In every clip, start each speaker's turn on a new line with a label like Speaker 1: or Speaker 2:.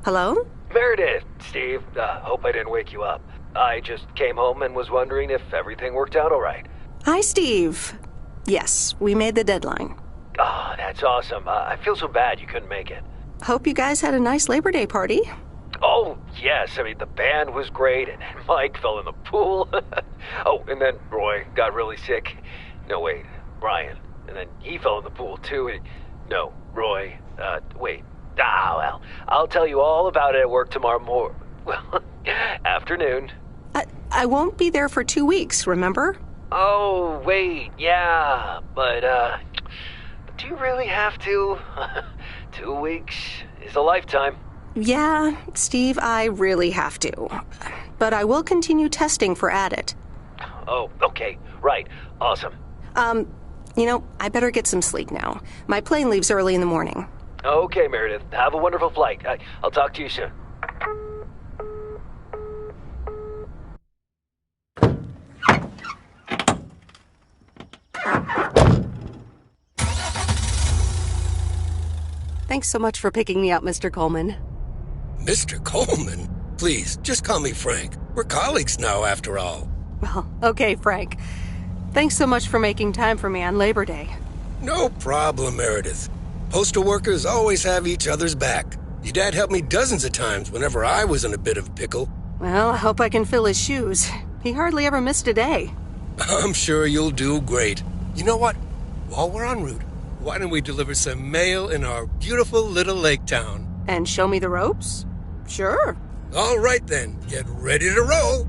Speaker 1: Hello?
Speaker 2: Meredith, Steve. Hope I didn't wake you up. I just came home and was wondering if everything worked out all right.
Speaker 1: Hi, Steve. Yes, we made the deadline.
Speaker 2: Oh, that's awesome. I feel so bad you couldn't make it.
Speaker 1: Hope you guys had a nice Labor Day party.
Speaker 2: Oh, yes. I mean, the band was great, and Mike fell in the pool. Oh, and then Roy got really sick. No, wait, Brian. And then he fell in the pool, too. No, Roy. Wait. Well, I'll tell you all about it at work tomorrow afternoon.
Speaker 1: I won't be there for 2 weeks, remember?
Speaker 2: Oh, wait, yeah. But, do you really have to? 2 weeks is a lifetime.
Speaker 1: Yeah, Steve, I really have to. But I will continue testing for Addit.
Speaker 2: Oh, okay. Right. Awesome.
Speaker 1: I better get some sleep now. My plane leaves early in the morning.
Speaker 2: Okay, Meredith. Have a wonderful flight. I'll talk to you soon.
Speaker 1: Thanks so much for picking me up, Mr. Coleman.
Speaker 3: Mr. Coleman? Please, just call me Frank. We're colleagues now, after all.
Speaker 1: Well, okay, Frank. Thanks so much for making time for me on Labor Day.
Speaker 3: No problem, Meredith. Postal workers always have each other's back. Your dad helped me dozens of times whenever I was in a bit of a pickle.
Speaker 1: Well, I hope I can fill his shoes. He hardly ever missed a day.
Speaker 3: I'm sure you'll do great. You know what? While we're en route, why don't we deliver some mail in our beautiful little lake town?
Speaker 1: And show me the ropes? Sure.
Speaker 3: All right then, get ready to roll.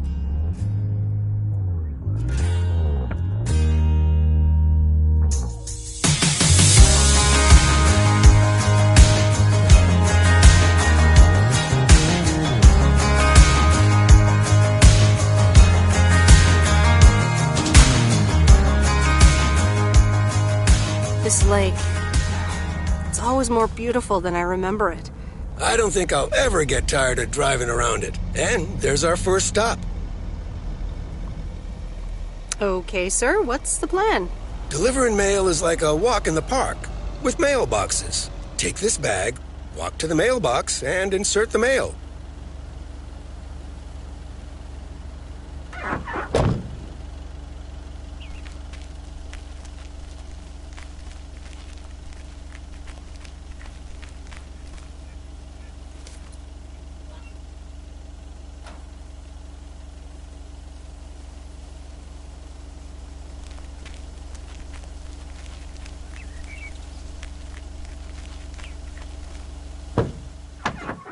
Speaker 1: This lake, it's always more beautiful than I remember it.
Speaker 3: I don't think I'll ever get tired of driving around it. And there's our first stop.
Speaker 1: Okay, sir, what's the plan?
Speaker 3: Delivering mail is like a walk in the park, with mailboxes. Take this bag, walk to the mailbox, and insert the mail.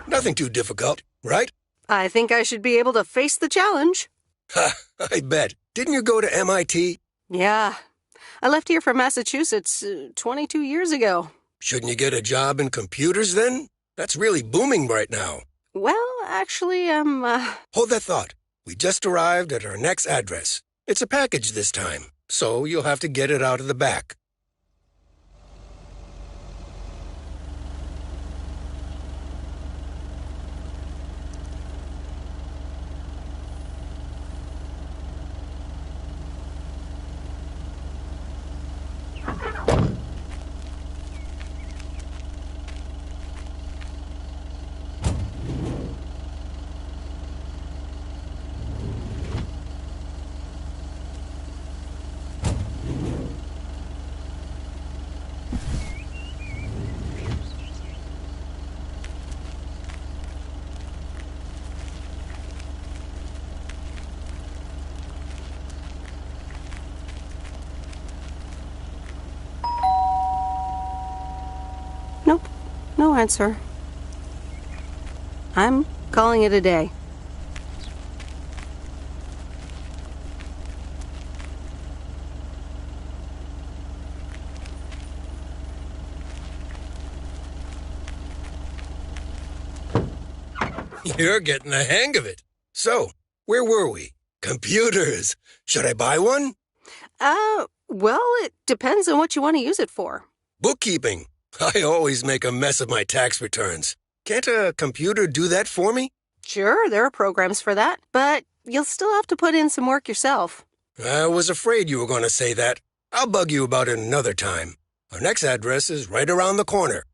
Speaker 3: Nothing too difficult, right?
Speaker 1: I think I should be able to face the challenge.
Speaker 3: Ha, I bet. Didn't you go to MIT?
Speaker 1: Yeah. I left here from Massachusetts 22 years ago.
Speaker 3: Shouldn't you get a job in computers then? That's really booming right now.
Speaker 1: Well, actually,
Speaker 3: Hold that thought. We just arrived at our next address. It's a package this time, so you'll have to get it out of the back.
Speaker 1: nope, no answer. I'm calling it a day.
Speaker 3: You're getting the hang of it. So, where were we? Computers. Should I buy one?
Speaker 1: Well, it depends on what you want to use it for.
Speaker 3: Bookkeeping. I always make a mess of my tax returns. Can't a computer do that for me?
Speaker 1: Sure, there are programs for that, but you'll still have to put in some work yourself.
Speaker 3: I was afraid you were going to say that. I'll bug you about it another time. Our next address is right around the corner.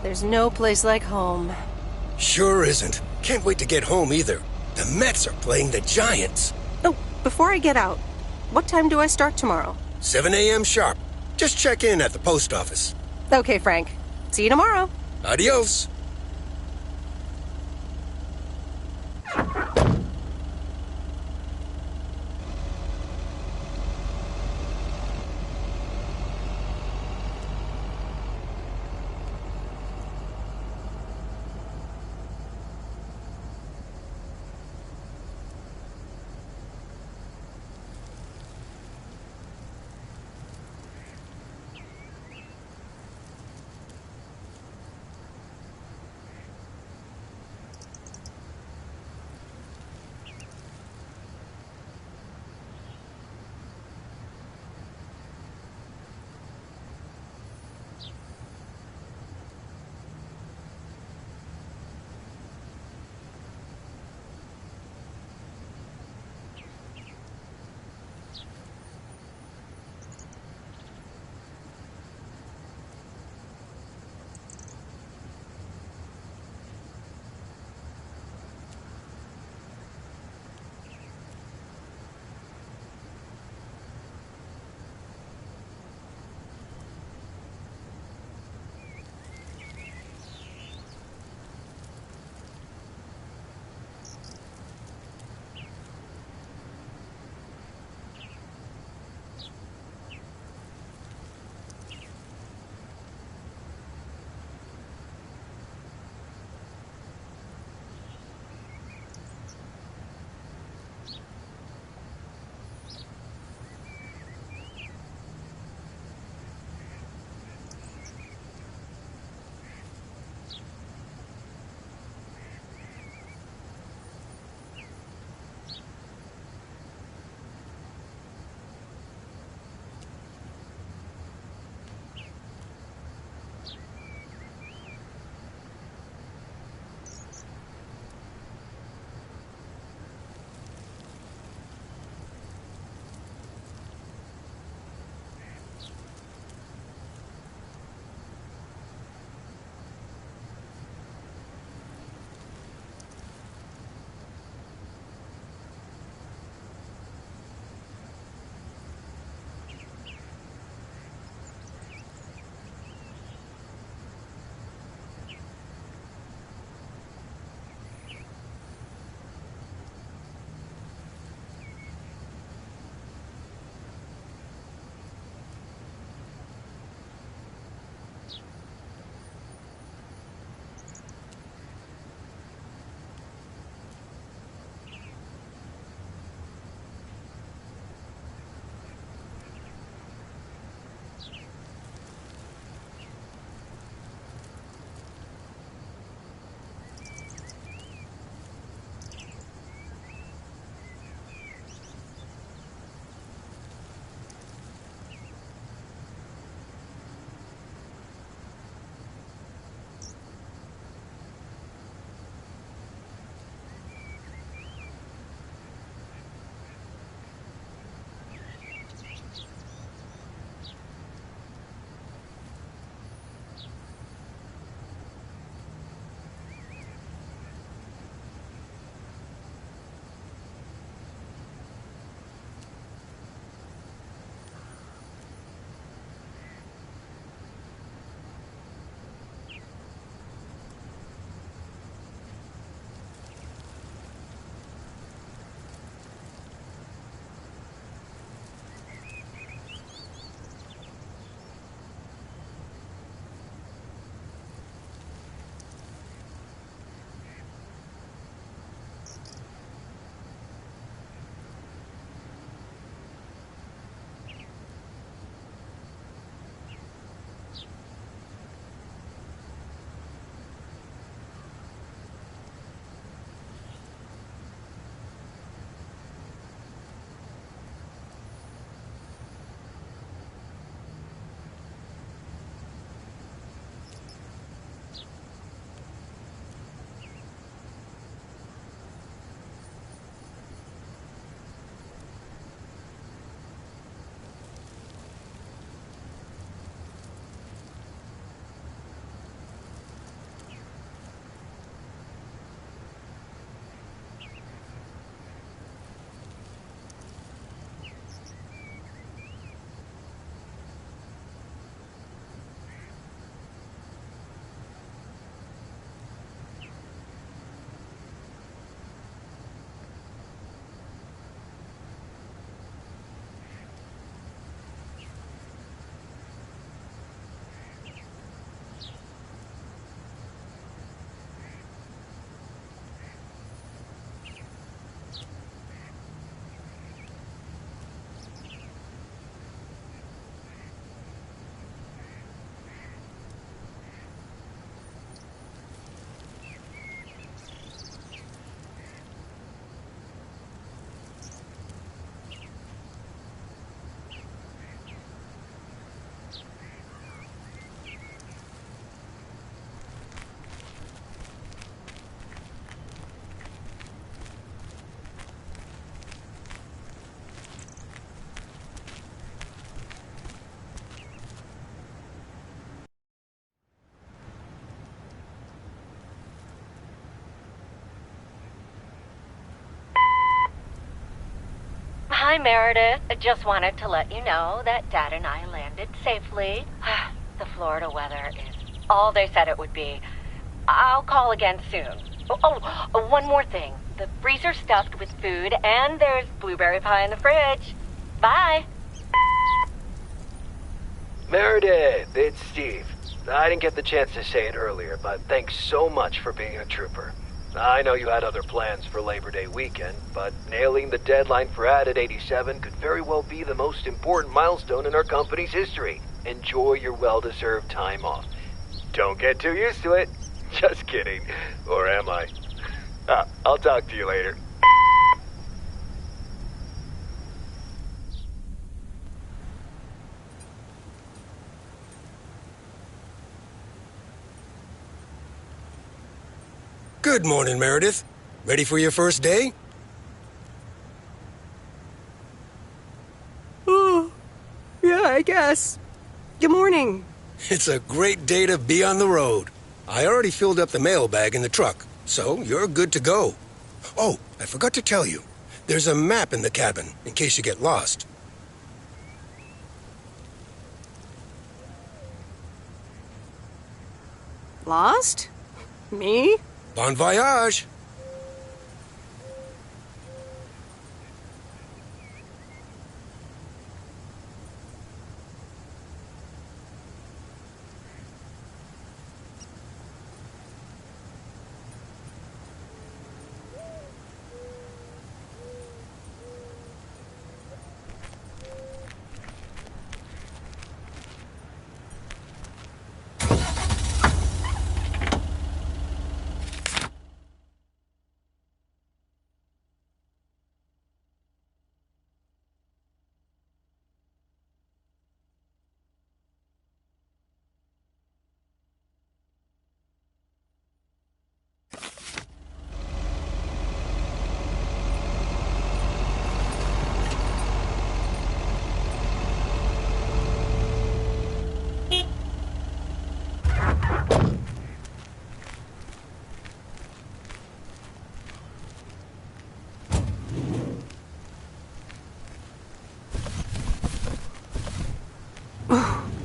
Speaker 1: There's no place like home.
Speaker 3: Sure isn't. Can't wait to get home either. The Mets are playing the Giants.
Speaker 1: Oh, before I get out, what time do I start tomorrow?
Speaker 3: 7 a.m. sharp. Just check in at the post office.
Speaker 1: Okay, Frank. See you tomorrow.
Speaker 3: Adios.
Speaker 4: Hi, Meredith. I just wanted to let you know that Dad and I landed safely. The Florida weather is all they said it would be. I'll call again soon. One more thing. The freezer's stuffed with food, and there's blueberry pie in the fridge. Bye.
Speaker 2: Meredith, it's Steve. I didn't get the chance to say it earlier, but thanks so much for being a trooper. I know you had other plans for Labor Day weekend, but nailing the deadline for Added 87 could very well be the most important milestone in our company's history. Enjoy your well-deserved time off. Don't get too used to it. Just kidding. Or am I? I'll talk to you later.
Speaker 3: Good morning, Meredith. Ready for your first day?
Speaker 1: Oh, yeah, I guess. Good morning.
Speaker 3: It's a great day to be on the road. I already filled up the mailbag in the truck, so you're good to go. Oh, I forgot to tell you. There's a map in the cabin, in case you get lost.
Speaker 1: Lost? Me?
Speaker 3: Bon voyage!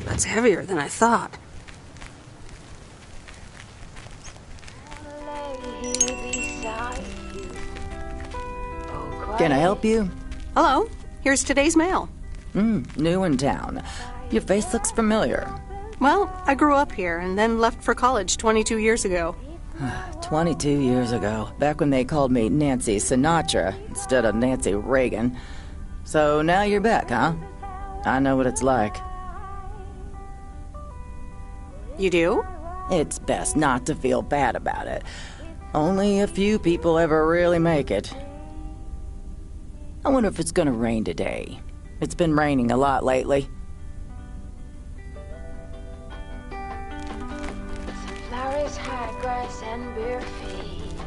Speaker 1: That's heavier than I thought.
Speaker 5: Can I help you?
Speaker 1: Hello, here's today's mail.
Speaker 5: New in town. Your face looks familiar.
Speaker 1: Well, I grew up here and then left for college 22 years ago.
Speaker 5: 22 years ago, back when they called me Nancy Sinatra instead of Nancy Reagan. So now you're back, huh? I know what it's like.
Speaker 1: You do?
Speaker 5: It's best not to feel bad about it. Only a few people ever really make it. I wonder if it's gonna rain today. It's been raining a lot lately.
Speaker 6: Sunflowers, high grass, and bare feet.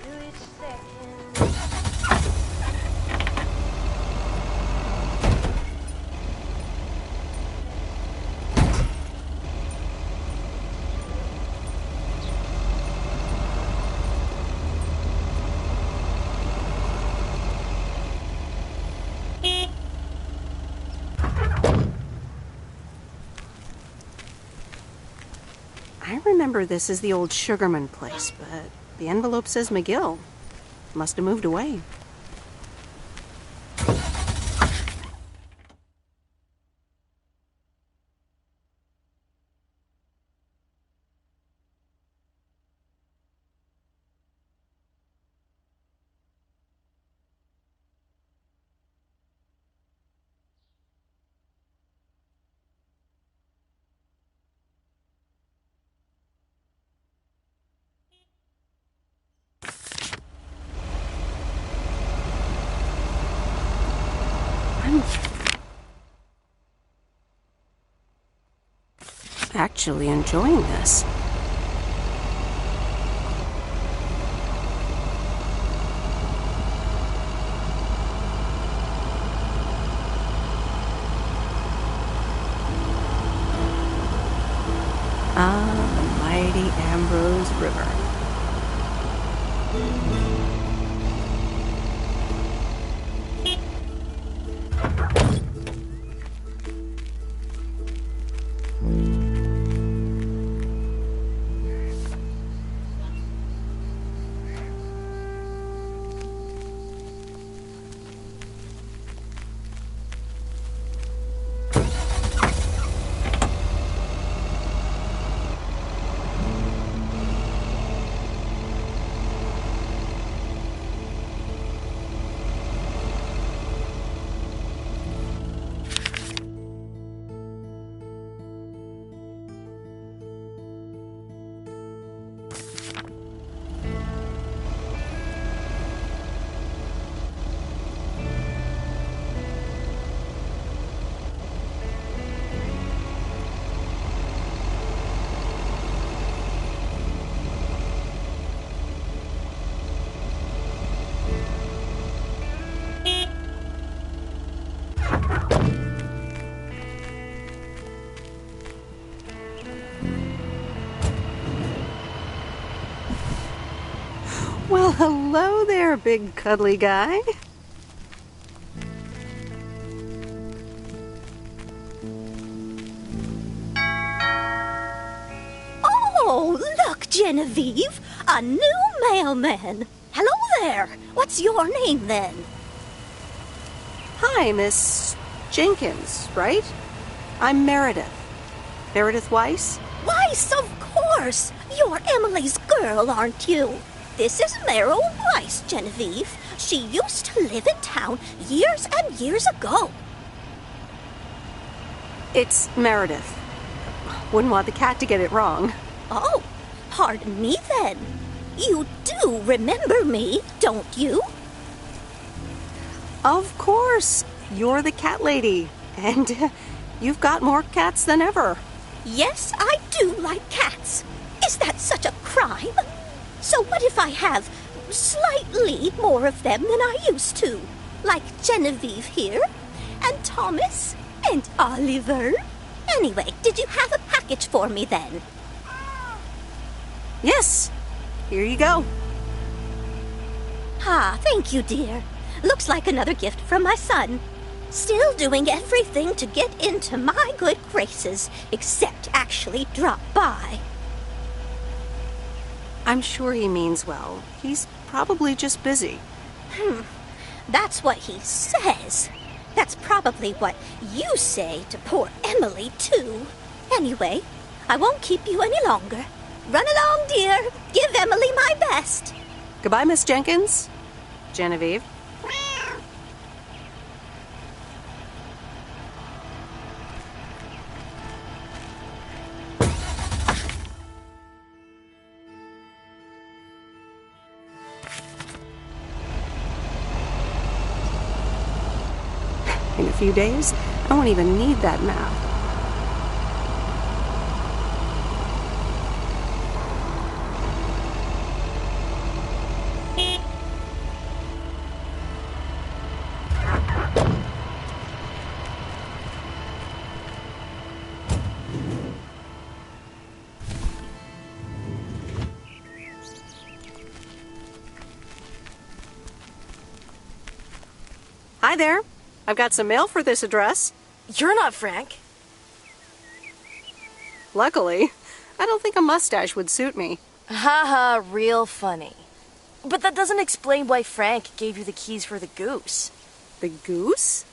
Speaker 6: To each second.
Speaker 1: I remember this as the old Sugarman place, but the envelope says McGill. Must have moved away. I'm actually enjoying this. Ah, the mighty Ambrose River. there, big cuddly guy.
Speaker 7: Oh, look, Genevieve! A new mailman! Hello there! What's your name, then?
Speaker 1: Hi, Miss Jenkins, right? I'm Meredith. Meredith Weiss?
Speaker 7: Weiss, of course! You're Emily's girl, aren't you? This is Meryl Weiss, Genevieve. She used to live in town years and years ago.
Speaker 1: It's Meredith. Wouldn't want the cat to get it wrong.
Speaker 7: Oh, pardon me then. You do remember me, don't you?
Speaker 1: Of course. You're the cat lady. And you've got more cats than ever.
Speaker 7: Yes, I do like cats. Is that such a crime? So what if I have slightly more of them than I used to? Like Genevieve here, and Thomas, and Oliver. Anyway, did you have a package for me then?
Speaker 1: Yes. Here you go.
Speaker 7: Ah, thank you, dear. Looks like another gift from my son. Still doing everything to get into my good graces, except actually drop by.
Speaker 1: I'm sure he means well. He's probably just busy.
Speaker 7: That's what he says. That's probably what you say to poor Emily, too. Anyway, I won't keep you any longer. Run along, dear. Give Emily my best.
Speaker 1: Goodbye, Miss Jenkins. Genevieve. In a few days, I won't even need that map. Hi there. I've got some mail for this address.
Speaker 8: You're not Frank.
Speaker 1: Luckily, I don't think a mustache would suit me.
Speaker 8: Haha, real funny. But that doesn't explain why Frank gave you the keys for the goose.
Speaker 1: The goose?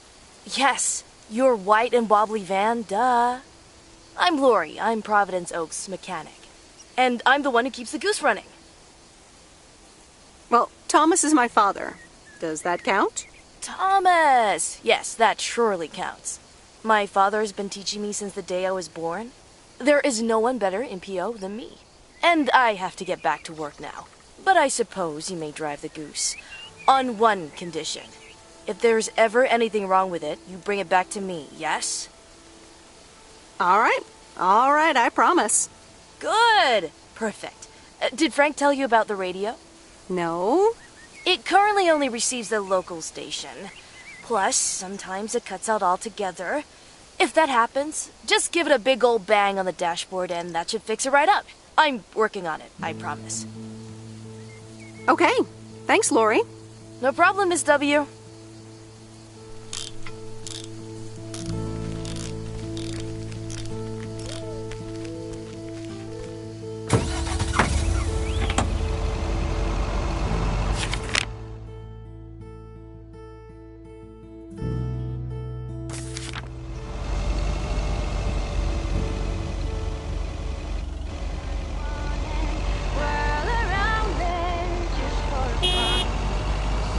Speaker 8: Yes, your white and wobbly van, duh. I'm Lori, I'm Providence Oaks' mechanic. And I'm the one who keeps the goose running.
Speaker 1: Well, Thomas is my father. Does that count?
Speaker 8: Thomas! Yes, that surely counts. My father has been teaching me since the day I was born. There is no one better in PO than me. And I have to get back to work now. But I suppose you may drive the goose. On one condition. If there's ever anything wrong with it, you bring it back to me, yes?
Speaker 1: All right, I promise.
Speaker 8: Good! Perfect. Did Frank tell you about the radio?
Speaker 1: No?
Speaker 8: It currently only receives the local station. Plus, sometimes it cuts out altogether. If that happens, just give it a big old bang on the dashboard and that should fix it right up. I'm working on it, I promise.
Speaker 1: Okay. Thanks, Lori.
Speaker 8: No problem, Miss W.
Speaker 6: Whirl around then just for fun.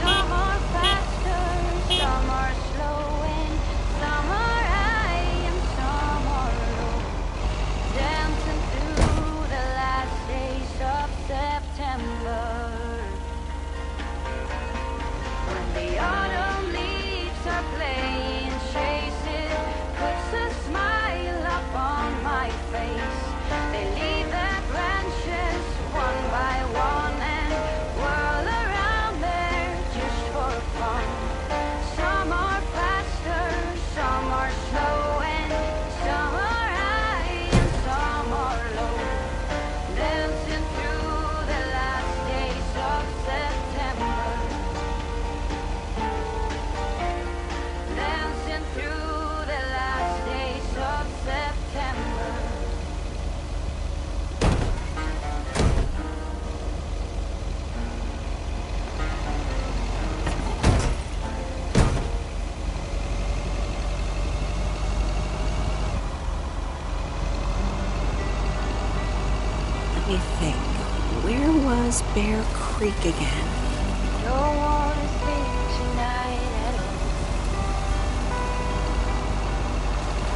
Speaker 6: Some are fast,
Speaker 1: There's Bear Creek again.
Speaker 6: Don't wanna sleep tonight at all.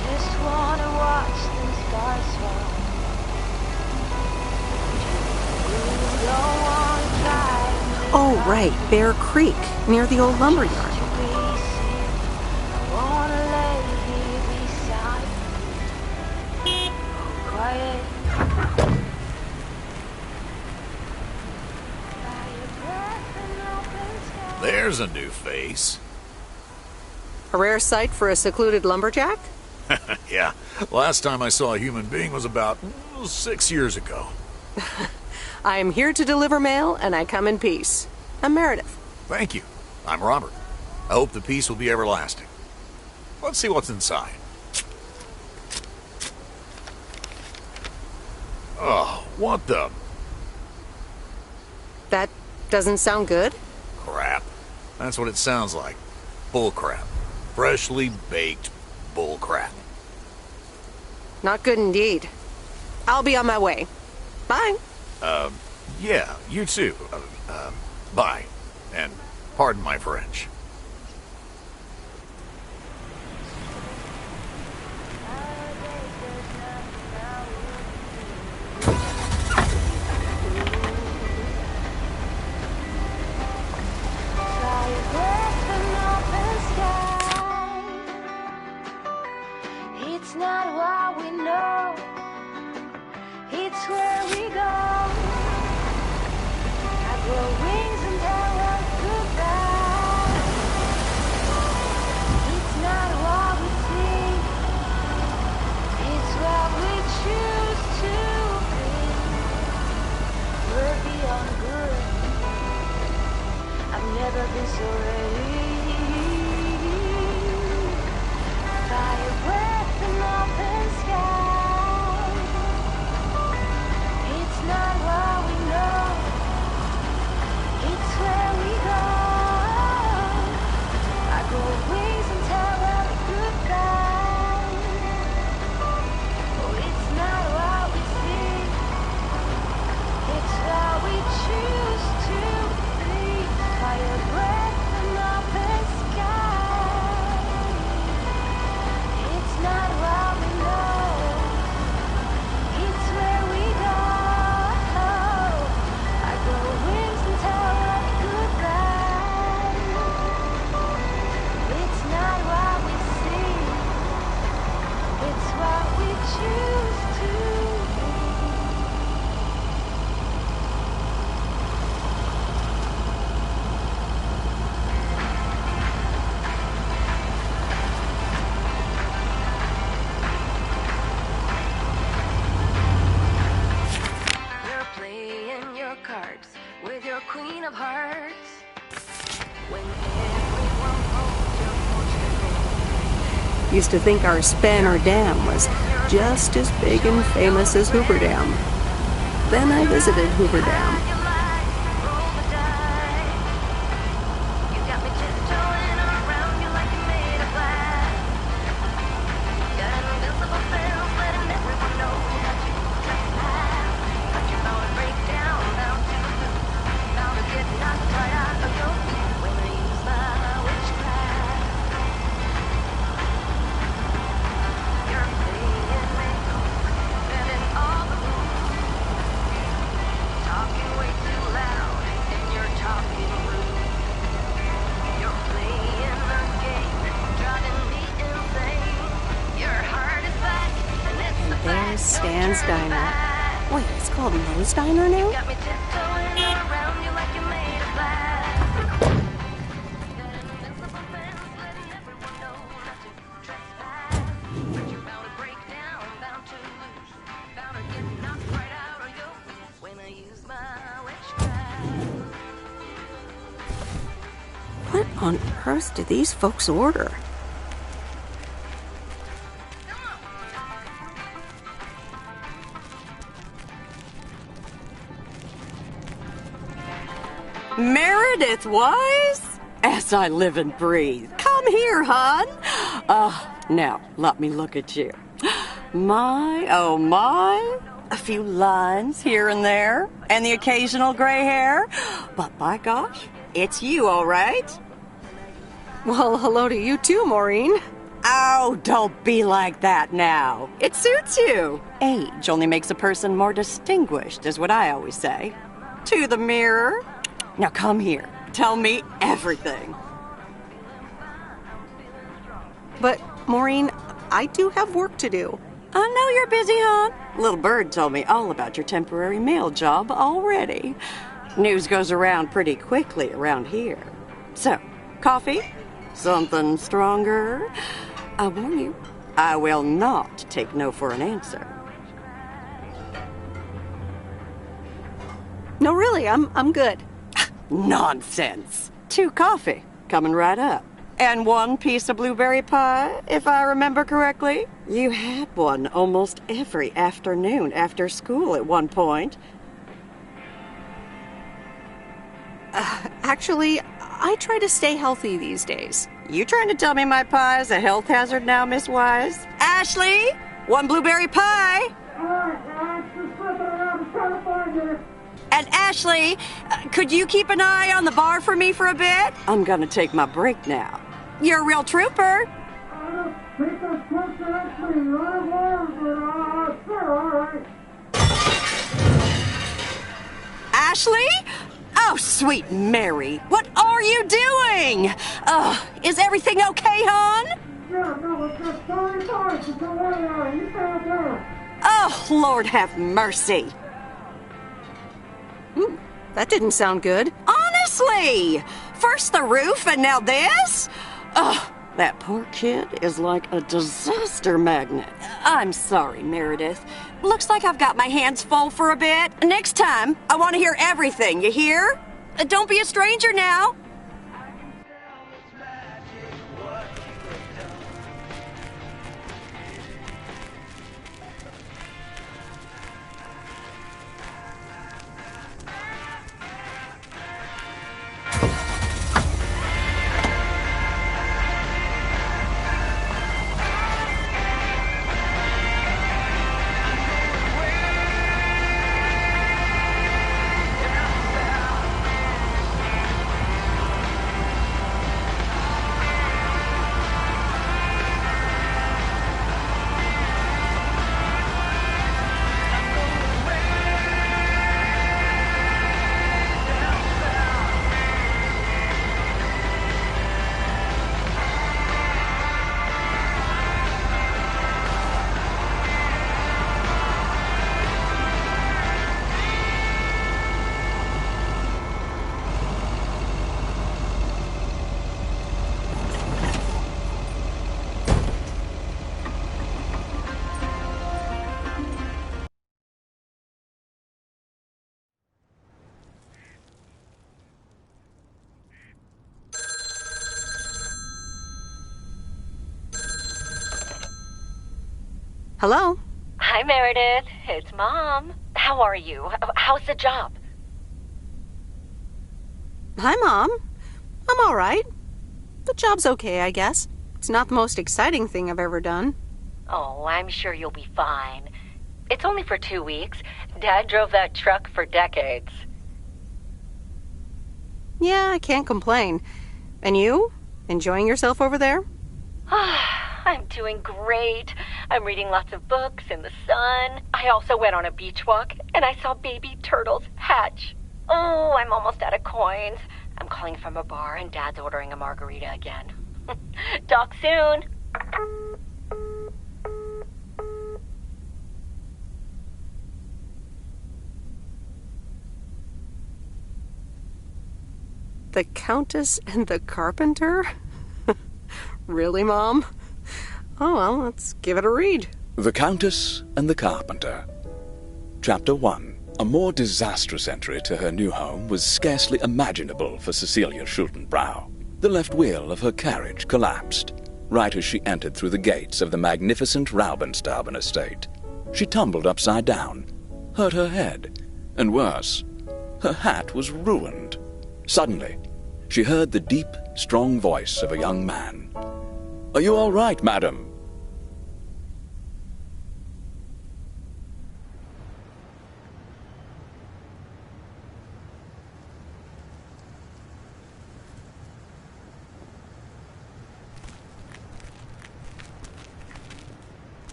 Speaker 6: Just wanna watch the stars fall. Don't wanna try to
Speaker 1: Oh, right, Bear Creek, near the old lumberyard.
Speaker 6: wanna lay here beside you. Quiet.
Speaker 9: There's a new face.
Speaker 1: A rare sight for a secluded lumberjack?
Speaker 9: Yeah, last time I saw a human being was about 6 years ago.
Speaker 1: I am here to deliver mail, and I come in peace. I'm Meredith.
Speaker 9: Thank you. I'm Robert. I hope the peace will be everlasting. Let's see what's inside. Oh, what the...
Speaker 1: That doesn't sound good.
Speaker 9: crap. That's what it sounds like. Bull crap. Freshly baked bull crap.
Speaker 1: Not good indeed. I'll be on my way. Bye.
Speaker 9: Yeah, you too. Bye. And pardon my French.
Speaker 6: It's not what we know, it's where we go. I grow wings and tell us goodbye. It's not what we see, it's what we choose to be. We're beyond good, I've never been so ready. Fire breath and open sky. It's not what we know, it's where we go. I grow wings and tell them goodbye. Oh, it's not what we see, it's what we choose to be. Fire breath and open sky. It's not what we know, it's where we go. I grow wings and tell them goodbye. It's not what we see, it's what we choose to be. You're playing your cards with your queen of hearts. When everyone holds your fortune.
Speaker 1: Used to think our Spanner Dam was just as big and famous as Hoover Dam. Then I visited Hoover Dam.
Speaker 6: You lie, roll the die. You got me tiptoeing around you like you're made of glass. Got an invincible fence letting everyone know that you trespass. But you're bound to break down, bound to get knocked right out of your feet when I use my witchcraft. You're playing me cool, bending all the rules. Talking way too loud, and you're talking rude. You're playing the game, driving me insane. Your heart is back, and it's the
Speaker 1: And there's
Speaker 6: fact,
Speaker 1: Stan's
Speaker 6: don't turn
Speaker 1: Diner.
Speaker 6: back.
Speaker 1: Wait, it's called Moe's Diner now?
Speaker 6: Got me tiptoeing around you like you're made of glass. Got an invincible fence letting everyone know not to trespass. But you're bound to break down, bound to lose, bound to get knocked right out of your feet when I use my witchcraft.
Speaker 1: What on earth do these folks order?
Speaker 10: Meredith Weiss? As I live and breathe. Come here, hon. Now, let me look at you. My, oh my. A few lines here and there, and the occasional gray hair. But by gosh, it's you, all right?
Speaker 1: Well, hello to you too, Maureen.
Speaker 10: Oh, don't be like that now. It suits you. Age only makes a person more distinguished, is what I always say. To the mirror. Now come here. Tell me everything.
Speaker 1: But, Maureen, I do have work to do.
Speaker 10: I know you're busy, hon. Little Bird told me all about your temporary mail job already. News goes around pretty quickly around here. So, coffee? Something stronger? I warn you, I will not take no for an answer.
Speaker 1: No, really, I'm good.
Speaker 10: Nonsense. 2 coffee, coming right up. And 1 piece of blueberry pie, if I remember correctly. You had one almost every afternoon after school at one point.
Speaker 1: Actually, I try to stay healthy these days.
Speaker 10: You trying to tell me my pie's a health hazard now, Miss Weiss? Ashley, 1 blueberry pie. And Ashley, could you keep an eye on the bar for me for a bit? I'm gonna take my break now. You're a real trooper. Ashley? Oh, sweet Mary, what are you doing? Is everything okay, hon?
Speaker 11: Yeah, no, it's just sorry, don't worry, you can't do it.
Speaker 10: Oh, Lord have mercy.
Speaker 1: That didn't sound good.
Speaker 10: Honestly! First the roof and now this? Oh, that poor kid is like a disaster magnet. I'm sorry, Meredith. Looks like I've got my hands full for a bit. Next time, I want to hear everything, you hear? Don't be a stranger now.
Speaker 1: Hello?
Speaker 4: Hi, Meredith. It's Mom. How are you? How's the job?
Speaker 1: Hi, Mom. I'm all right. The job's okay, I guess. It's not the most exciting thing I've ever done.
Speaker 4: Oh, I'm sure you'll be fine. It's only for 2 weeks. Dad drove that truck for decades.
Speaker 1: Yeah, I can't complain. And you? Enjoying yourself over there?
Speaker 4: I'm doing great. I'm reading lots of books in the sun. I also went on a beach walk, and I saw baby turtles hatch. Oh, I'm almost out of coins. I'm calling from a bar, and Dad's ordering a margarita again. Talk soon.
Speaker 1: The Countess and the Carpenter? Really, Mom? Oh, well, let's give it a read.
Speaker 12: The Countess and the Carpenter. Chapter 1. A more disastrous entry to her new home was scarcely imaginable for Cecilia Schultenbrow. The left wheel of her carriage collapsed, right as she entered through the gates of the magnificent Raubenstaben estate. She tumbled upside down, hurt her head, and worse, her hat was ruined. Suddenly, she heard the deep, strong voice of a young man. "Are you all right, madam?"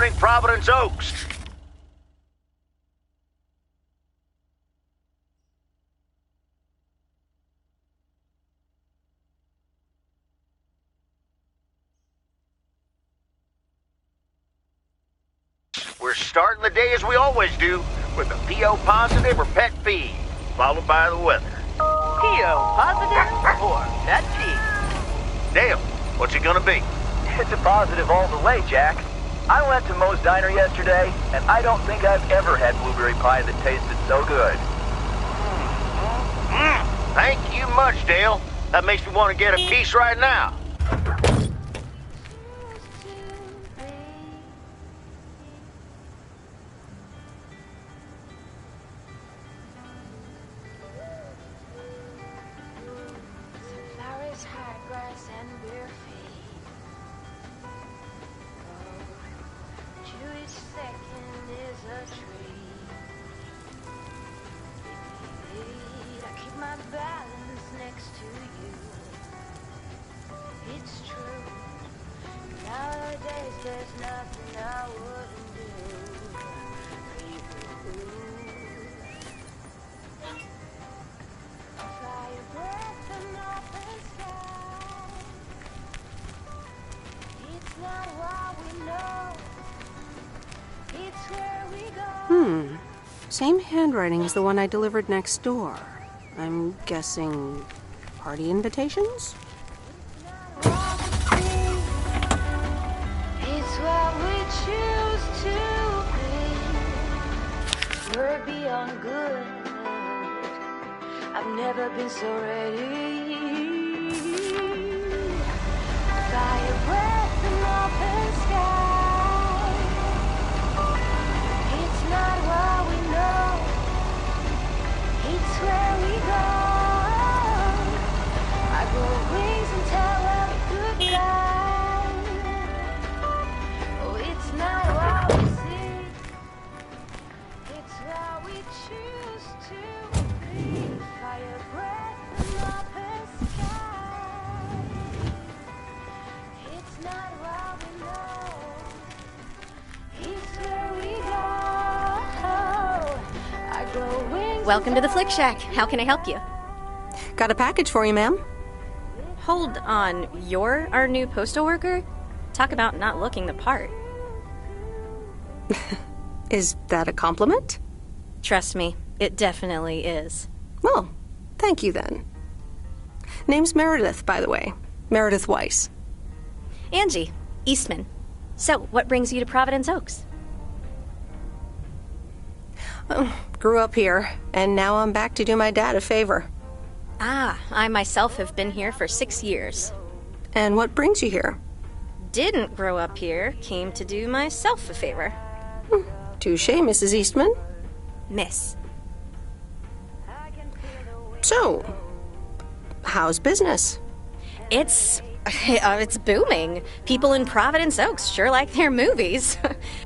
Speaker 13: representing Providence Oaks. We're starting the day as we always do, with a PO positive or pet peeve, followed by the weather.
Speaker 14: PO positive or pet peeve?
Speaker 13: Dale, what's it gonna be?
Speaker 14: It's a positive all the way, Jack. I went to Moe's Diner yesterday, and I don't think I've ever had blueberry pie that tasted so good.
Speaker 13: Thank you much, Dale. That makes me want to get a piece right now.
Speaker 6: Sunflowers, high grass, and bare feet. Jewish second is a tree. I keep my balance next to you. It's true. Nowadays there's nothing I wouldn't do for you. Fire breath and open sky. It's not what we know. It's where we go.
Speaker 1: Same handwriting as the one I delivered next door. I'm guessing party invitations?
Speaker 6: It's what we choose to be. We're beyond good. I've never been so ready. Fire breath and open sky. It's not what we know. It's where we go. I grow wings and tell every goodbye. Oh, it's not what we see. It's what we choose to be. Fire breath and open sky. It's not what we know. It's where we go. I grow wings.
Speaker 15: Welcome to the Flick Shack. How can I help you?
Speaker 1: Got a package for you, ma'am.
Speaker 15: Hold on. You're our new postal worker? Talk about not looking the part.
Speaker 1: Is that a compliment?
Speaker 15: Trust me, it definitely is.
Speaker 1: Well, thank you then. Name's Meredith, by the way. Meredith Weiss.
Speaker 15: Angie, Eastman. So, what brings you to Providence Oaks?
Speaker 1: Grew up here, and now I'm back to do my dad a favor.
Speaker 15: Ah, I myself have been here for 6 years.
Speaker 1: And what brings you here?
Speaker 15: Didn't grow up here, came to do myself a favor.
Speaker 1: Touche, Mrs. Eastman.
Speaker 15: Miss.
Speaker 1: So, how's business?
Speaker 15: It's booming. People in Providence Oaks sure like their movies.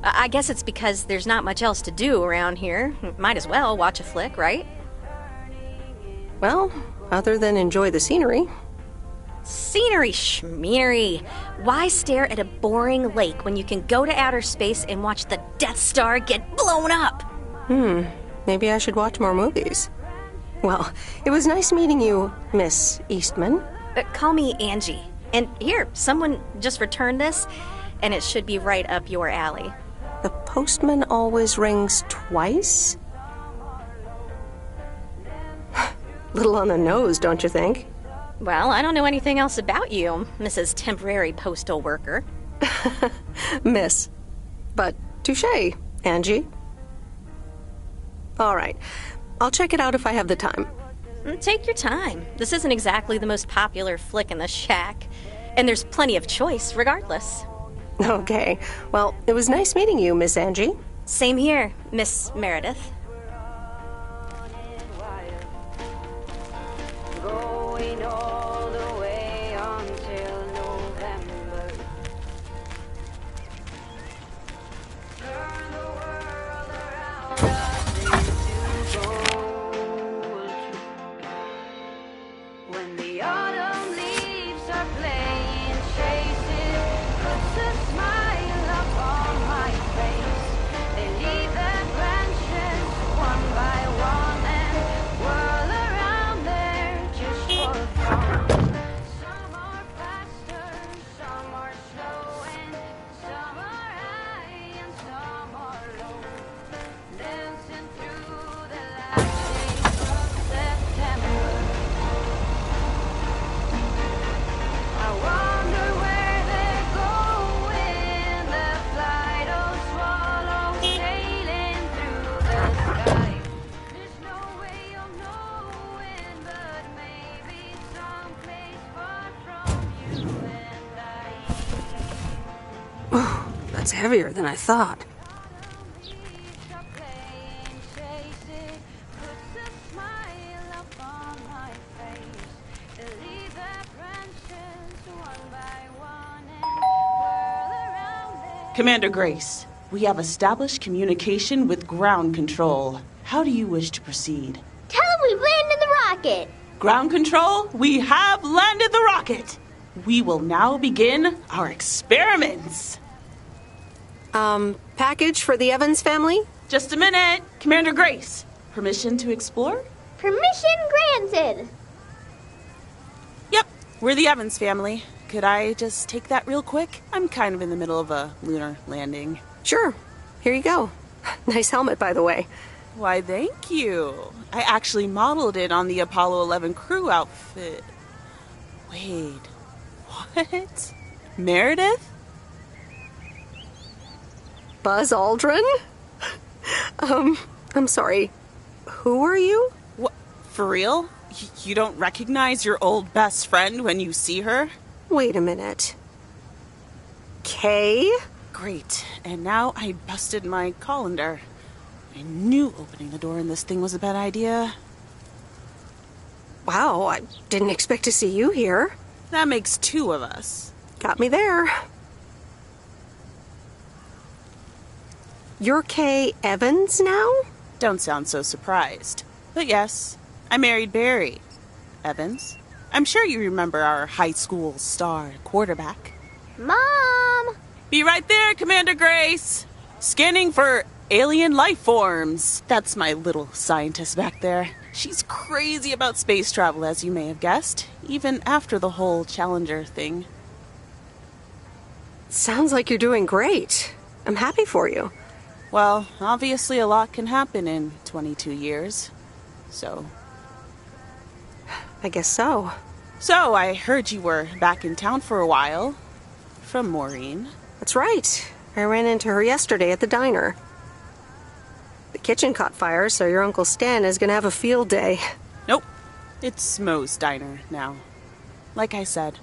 Speaker 15: I guess it's because there's not much else to do around here. Might as well watch a flick, right?
Speaker 1: Well, other than enjoy the scenery.
Speaker 15: Scenery schmeary. Why stare at a boring lake when you can go to outer space and watch the Death Star get blown up?
Speaker 1: Maybe I should watch more movies. Well, it was nice meeting you, Miss Eastman.
Speaker 15: Call me Angie. And here, someone just returned this, and it should be right up your alley.
Speaker 1: The postman always rings twice? Little on the nose, don't you think?
Speaker 15: Well, I don't know anything else about you, Mrs. Temporary Postal Worker.
Speaker 1: Miss. But touche, Angie. All right. I'll check it out if I have the time.
Speaker 15: Take your time. This isn't exactly the most popular flick in the shack, and there's plenty of choice regardless.
Speaker 1: Okay. Well, it was nice meeting you, Miss Angie.
Speaker 15: Same here, Miss Meredith.
Speaker 6: Going all the way until November. Turn the world around us into gold. When the autumn leaves are playing chases, puts a smile upon my face.
Speaker 1: That's heavier than I thought.
Speaker 16: Commander Grace, we have established communication with ground control. How do you wish to proceed?
Speaker 17: Tell them we've landed the rocket.
Speaker 16: Ground control, we have landed the rocket. We will now begin our experiments.
Speaker 1: Package for the Evans family?
Speaker 16: Just a minute. Commander Grace, permission to explore?
Speaker 17: Permission granted.
Speaker 16: Yep, we're the Evans family. Could I just take that real quick? I'm kind of in the middle of a lunar landing.
Speaker 1: Sure. Here you go. Nice helmet, by the way.
Speaker 16: Why, thank you. I actually modeled it on the Apollo 11 crew outfit. Wait, what? Meredith?
Speaker 1: Buzz Aldrin? I'm sorry. Who are you?
Speaker 16: What? For real? You don't recognize your old best friend when you see her?
Speaker 1: Wait a minute. Kay?
Speaker 16: Great. And now I busted my colander. I knew opening the door in this thing was a bad idea.
Speaker 1: Wow, I didn't expect to see you here.
Speaker 16: That makes two of us.
Speaker 1: Got me there. You're Kay Evans now?
Speaker 16: Don't sound so surprised. But yes, I married Barry Evans. I'm sure you remember our high school star quarterback.
Speaker 17: Mom!
Speaker 16: Be right there, Commander Grace. Scanning for alien life forms. That's my little scientist back there. She's crazy about space travel, as you may have guessed, even after the whole Challenger thing.
Speaker 1: Sounds like you're doing great. I'm happy for you.
Speaker 16: Well, obviously a lot can happen in 22 years. So...
Speaker 1: I guess so.
Speaker 16: So, I heard you were back in town for a while. From Maureen.
Speaker 1: That's right. I ran into her yesterday at the diner. The kitchen caught fire, so your Uncle Stan is gonna have a field day.
Speaker 16: Nope. It's Moe's diner now. Like I said,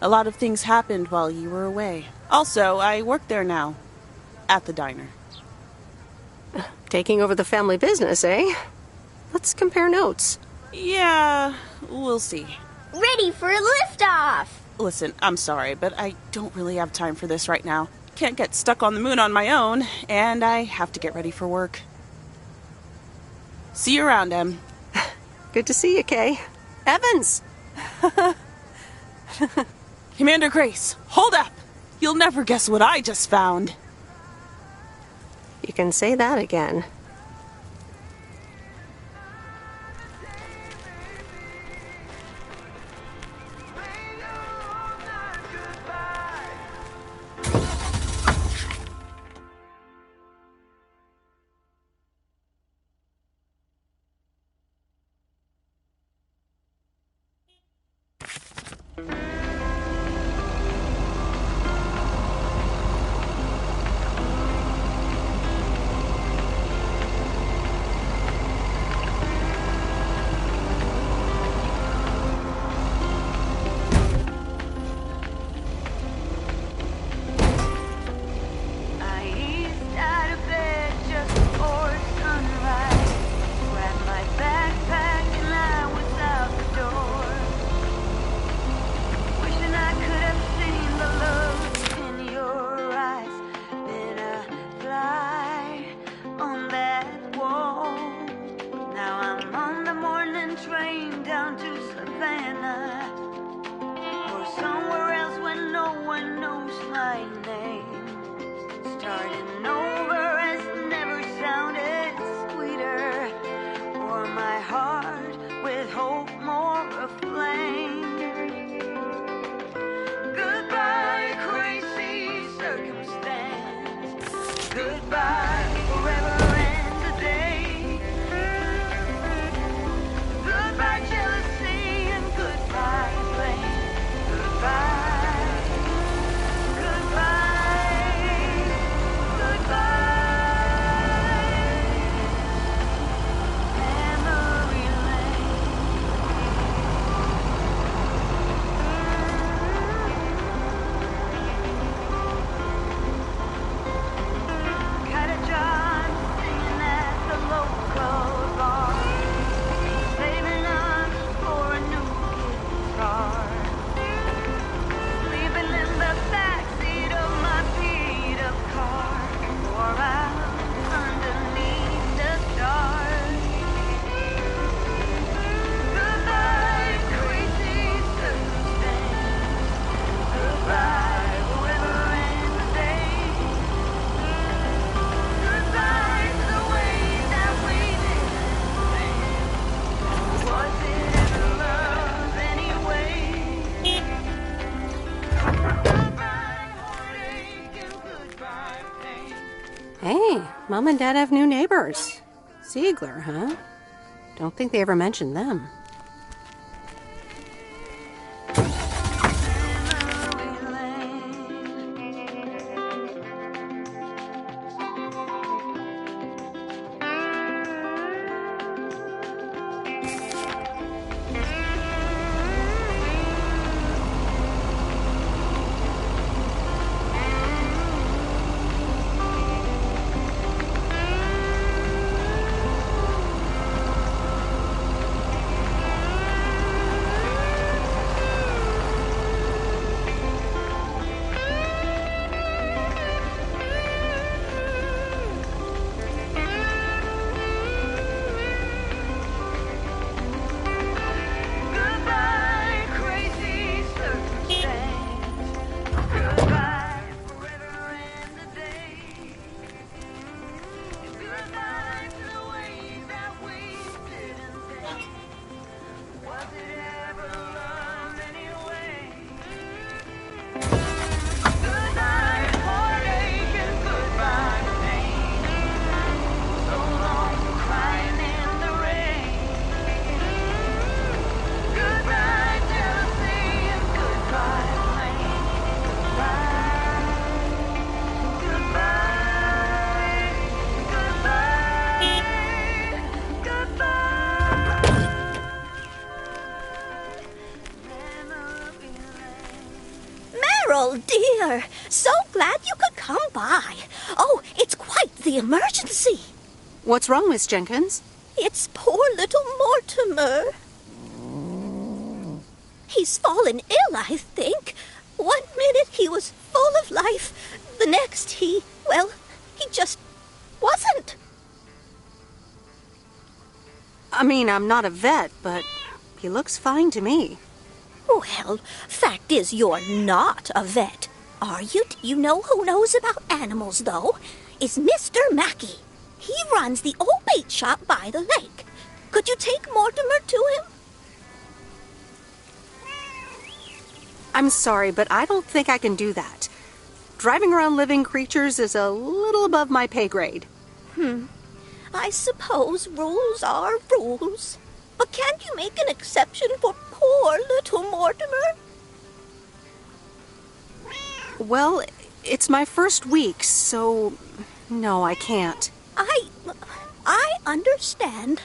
Speaker 16: a lot of things happened while you were away. Also, I work there now. At the diner.
Speaker 1: Taking over the family business, eh? Let's compare notes.
Speaker 16: Yeah, we'll see.
Speaker 17: Ready for a liftoff!
Speaker 16: Listen, I'm sorry, but I don't really have time for this right now. Can't get stuck on the moon on my own, and I have to get ready for work. See you around, Em.
Speaker 1: Good to see you, Kay. Evans!
Speaker 16: Commander Grace, hold up! You'll never guess what I just found.
Speaker 1: You can say that again.
Speaker 6: Goodbye, jealousy, and goodbye.
Speaker 1: Hey, Mom and Dad have new neighbors. Ziegler, huh? Don't think they ever mentioned them.
Speaker 7: Meryl, dear, so glad you could come by. Oh, it's quite the emergency.
Speaker 1: What's wrong, Miss Jenkins?
Speaker 7: It's poor little Mortimer. He's fallen ill, I think. 1 minute he was full of life. The next he just wasn't.
Speaker 1: I mean, I'm not a vet, but he looks fine to me.
Speaker 7: Well, fact is you're not a vet, are you? Do you know who knows about animals, though? Is Mr. Mackey. He runs the old bait shop by the lake. Could you take Mortimer to him?
Speaker 1: I'm sorry, but I don't think I can do that. Driving around living creatures is a little above my pay grade.
Speaker 7: I suppose rules are rules. But can't you make an exception for poor little Mortimer?
Speaker 1: Well, it's my first week, so no, I can't.
Speaker 7: I understand.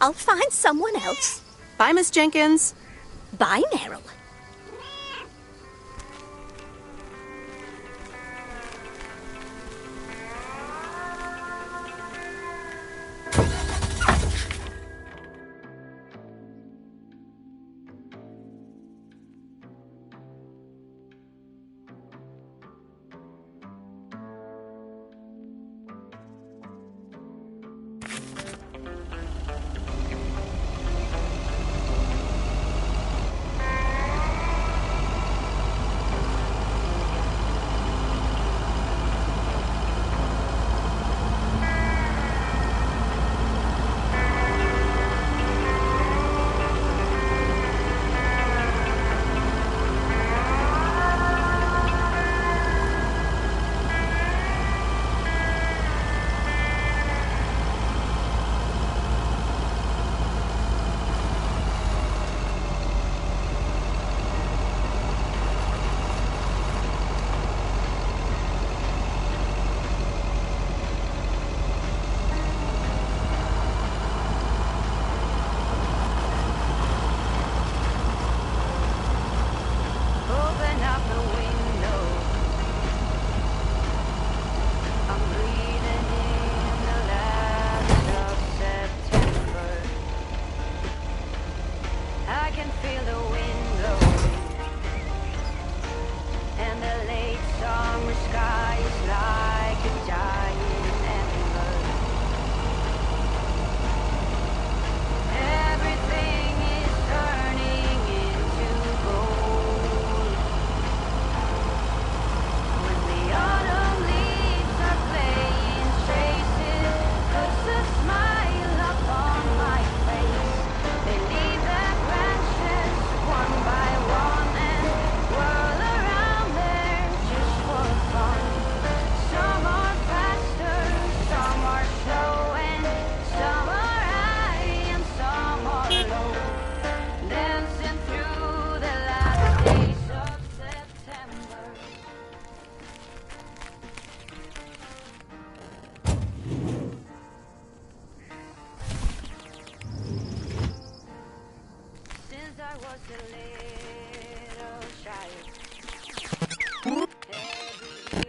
Speaker 7: I'll find someone else.
Speaker 1: Bye, Miss Jenkins.
Speaker 7: Bye, Meryl.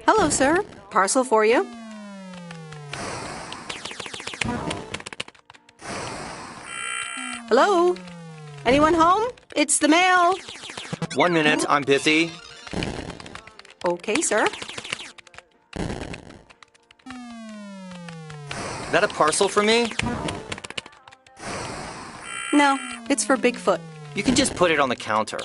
Speaker 1: Hello, sir. Parcel for you. Hello? Anyone home? It's the mail.
Speaker 18: 1 minute, I'm busy.
Speaker 1: Okay, sir.
Speaker 18: That a parcel for me?
Speaker 1: No, it's for Bigfoot.
Speaker 18: You can just put it on the counter.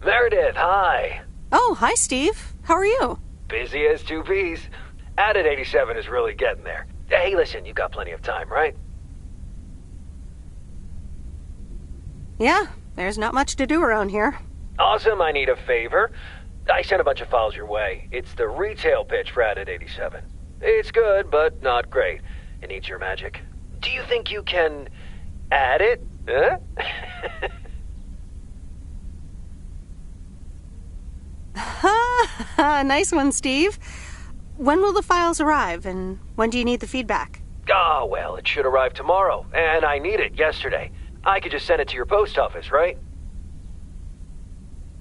Speaker 2: Meredith, hi.
Speaker 1: Oh, hi, Steve. How are you?
Speaker 2: Busy as two peas. Added 87 is really getting there. Hey, listen, you got plenty of time, right?
Speaker 1: Yeah, there's not much to do around here.
Speaker 2: Awesome, I need a favor. I sent a bunch of files your way. It's the retail pitch for Added 87. It's good, but not great. It needs your magic. Do you think you can add it? Huh?
Speaker 1: Nice one, Steve. When will the files arrive, and when do you need the feedback?
Speaker 2: Oh, well, it should arrive tomorrow, and I need it yesterday. I could just send it to your post office, right?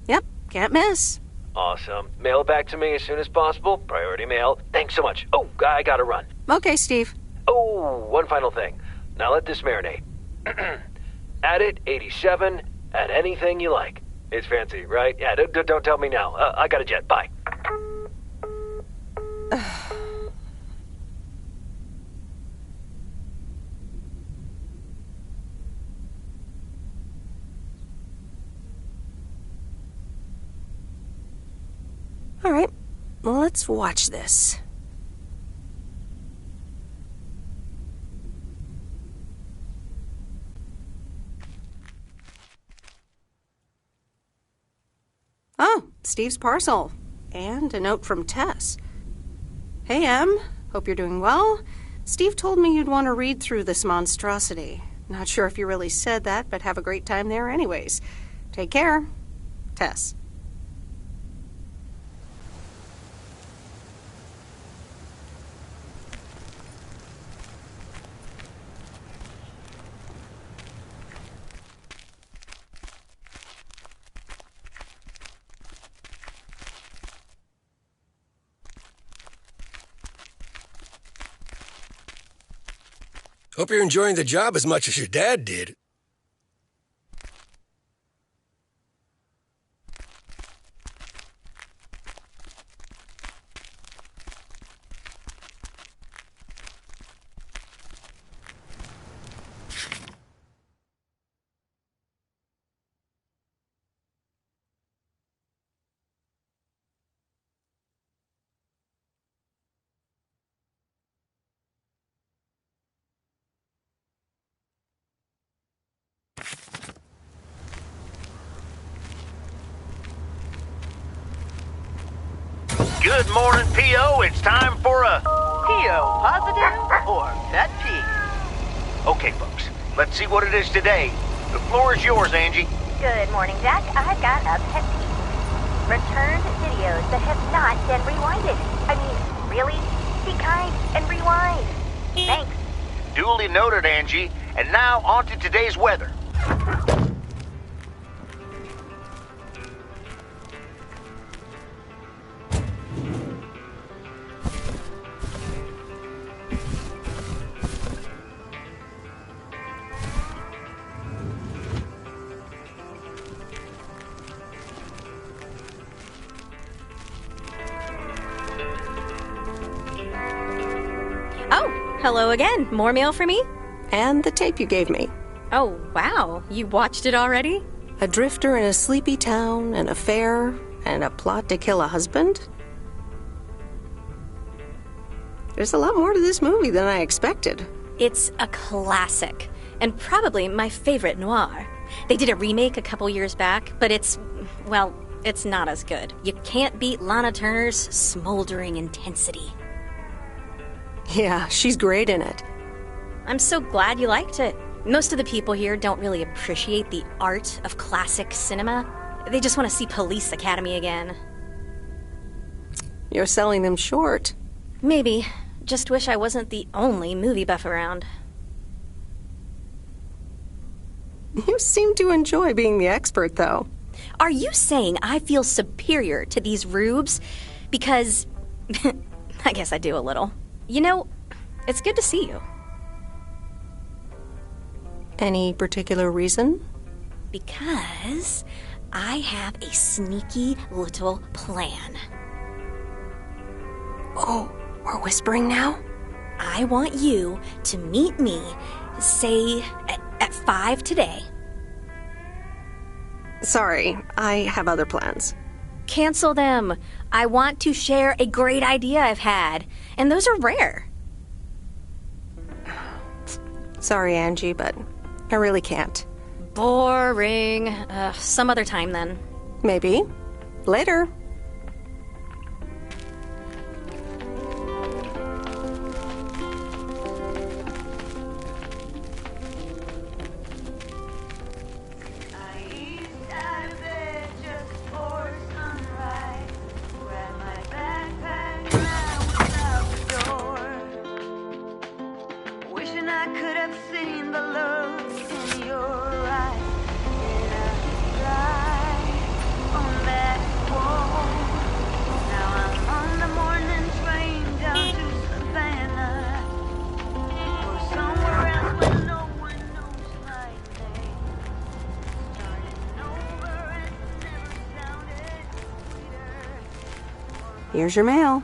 Speaker 1: Yep, can't miss.
Speaker 2: Awesome. Mail it back to me as soon as possible. Priority mail. Thanks so much. Oh, I gotta run.
Speaker 1: Okay, Steve.
Speaker 2: Oh, one final thing. Now let this marinate. Add it 87, add anything you like. It's fancy, right? Yeah, don't tell me now. I got a jet. Bye.
Speaker 1: All right, well, let's watch this. Oh, Steve's parcel. And a note from Tess. Hey, Em. Hope you're doing well. Steve told me you'd want to read through this monstrosity. Not sure if you really said that, but have a great time there anyways. Take care. Tess.
Speaker 3: Hope you're enjoying the job as much as your dad did.
Speaker 13: Good morning, P.O. It's time for a...
Speaker 14: P.O. positive or pet peeve?
Speaker 13: Okay, folks, let's see what it is today. The floor is yours, Angie.
Speaker 19: Good morning, Jack. I've got a pet peeve. Returned videos that have not been rewinded. I mean, really? Be kind and rewind. Thanks.
Speaker 13: Duly noted, Angie. And now, on to today's weather.
Speaker 15: Hello again. More mail for me?
Speaker 1: And the tape you gave me.
Speaker 15: Oh, wow. You watched it already?
Speaker 1: A drifter in a sleepy town, an affair, and a plot to kill a husband? There's a lot more to this movie than I expected.
Speaker 15: It's a classic, and probably my favorite noir. They did a remake a couple years back, but it's not as good. You can't beat Lana Turner's smoldering intensity.
Speaker 1: Yeah, she's great in it.
Speaker 15: I'm so glad you liked it. Most of the people here don't really appreciate the art of classic cinema. They just want to see Police Academy again.
Speaker 1: You're selling them short.
Speaker 15: Maybe. Just wish I wasn't the only movie buff around.
Speaker 1: You seem to enjoy being the expert, though.
Speaker 15: Are you saying I feel superior to these rubes? Because... I guess I do a little. You know, it's good to see you.
Speaker 1: Any particular reason?
Speaker 15: Because I have a sneaky little plan.
Speaker 1: Oh, we're whispering now?
Speaker 15: I want you to meet me, say, at 5 today.
Speaker 1: Sorry, I have other plans.
Speaker 15: Cancel them. I want to share a great idea I've had, and those are rare.
Speaker 1: Sorry, Angie, but I really can't.
Speaker 15: Boring. Some other time then.
Speaker 1: Maybe. Later. Here's your mail.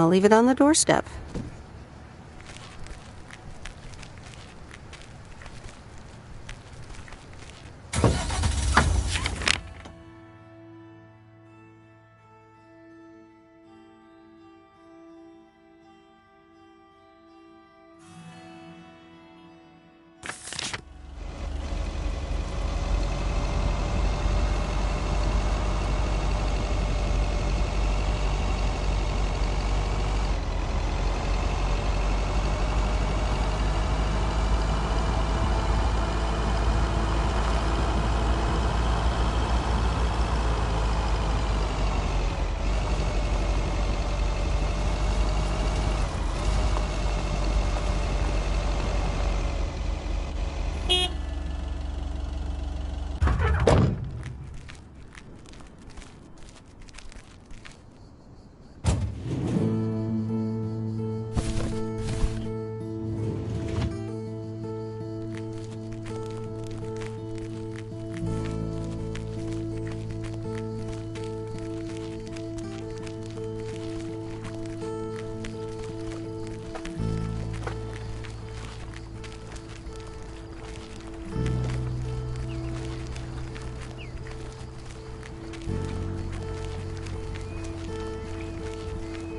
Speaker 1: I'll leave it on the doorstep.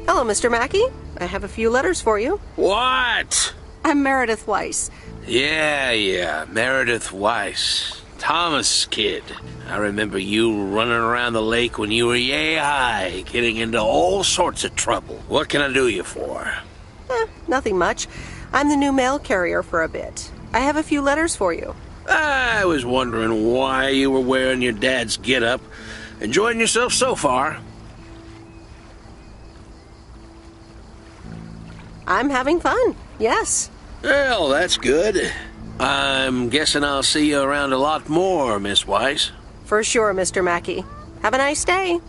Speaker 1: Hello, Mr. Mackey. I have a few letters for you.
Speaker 20: What?
Speaker 1: I'm Meredith Weiss.
Speaker 20: Yeah, Meredith Weiss. Thomas' kid. I remember you running around the lake when you were yay high, getting into all sorts of trouble. What can I do you for?
Speaker 1: Nothing much. I'm the new mail carrier for a bit. I have a few letters for you.
Speaker 20: I was wondering why you were wearing your dad's get-up. Enjoying yourself so far?
Speaker 1: I'm having fun, yes.
Speaker 20: Well, that's good. I'm guessing I'll see you around a lot more, Miss Weiss.
Speaker 1: For sure, Mr. Mackey. Have a nice day.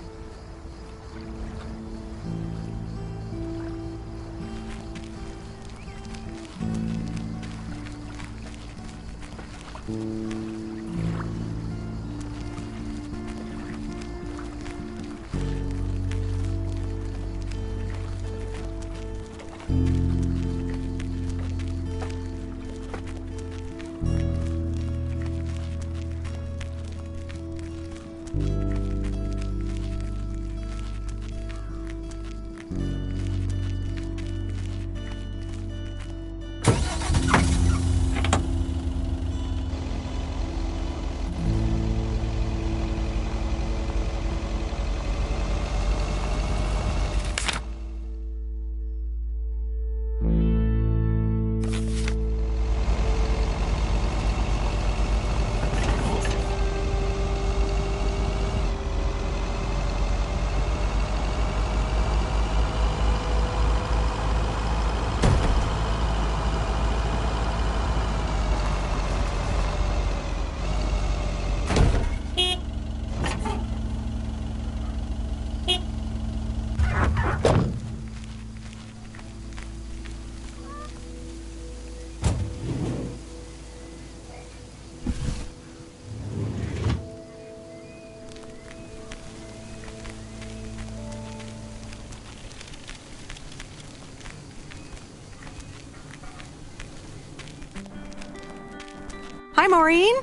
Speaker 1: Hi, Maureen.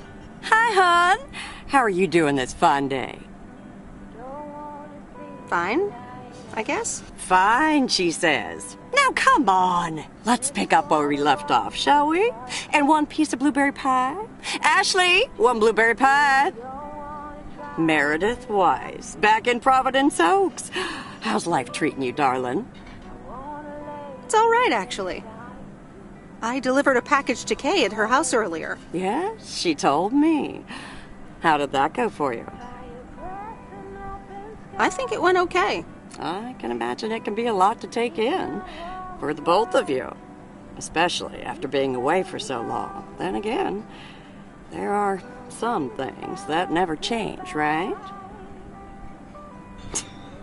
Speaker 10: Hi, hon. How are you doing this fine day?
Speaker 1: Fine, I guess.
Speaker 10: Fine, she says. Now, come on. Let's pick up where we left off, shall we? And one piece of blueberry pie? Ashley, one blueberry pie. Meredith Weiss, back in Providence Oaks. How's life treating you, darling?
Speaker 1: It's all right, actually. I delivered a package to Kay at her house earlier.
Speaker 10: Yes, she told me. How did that go for you?
Speaker 1: I think it went okay.
Speaker 10: I can imagine it can be a lot to take in for the both of you, especially after being away for so long. Then again, there are some things that never change, right?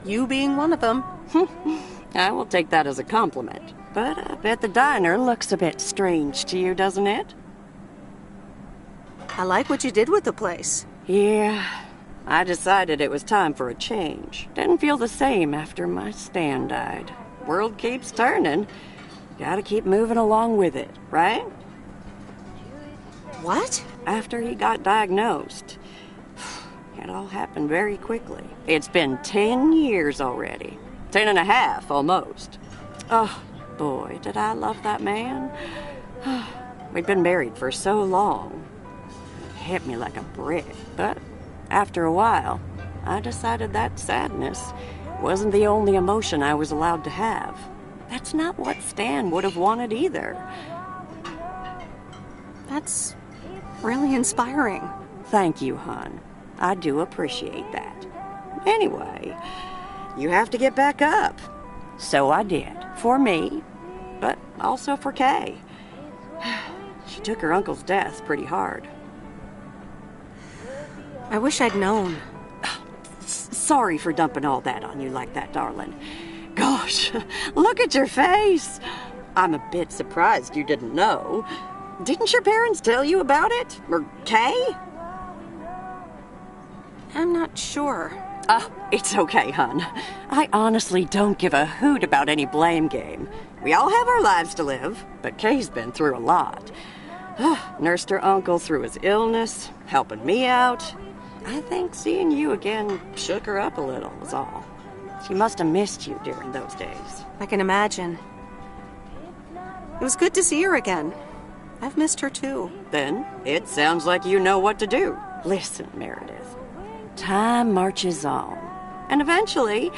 Speaker 1: You being one of them.
Speaker 10: I will take that as a compliment. But I bet the diner looks a bit strange to you, doesn't it?
Speaker 1: I like what you did with the place.
Speaker 10: Yeah, I decided it was time for a change. Didn't feel the same after my Stan died. world keeps turning. Gotta keep moving along with it, right?
Speaker 1: What?
Speaker 10: After he got diagnosed, it all happened very quickly. It's been 10 years already. 10 and a half, almost. Oh, boy, did I love that man. We'd been married for so long. It hit me like a brick, but after a while, I decided that sadness wasn't the only emotion I was allowed to have. That's not what Stan would have wanted either.
Speaker 1: That's really inspiring.
Speaker 10: Thank you, hon. I do appreciate that. Anyway, you have to get back up. So I did. For me, but also for Kay. She took her uncle's death pretty hard.
Speaker 1: I wish I'd known.
Speaker 10: Sorry for dumping all that on you like that, darling. Gosh, look at your face. I'm a bit surprised you didn't know. Didn't your parents tell you about it? Or Kay?
Speaker 1: I'm not sure.
Speaker 10: It's okay, hon. I honestly don't give a hoot about any blame game. We all have our lives to live, but Kay's been through a lot. Nursed her uncle through his illness, helping me out. I think seeing you again shook her up a little, was all. She must have missed you during those days.
Speaker 1: I can imagine. It was good to see her again. I've missed her too.
Speaker 10: Then it sounds like you know what to do. Listen, Meredith. Time marches on. And eventually,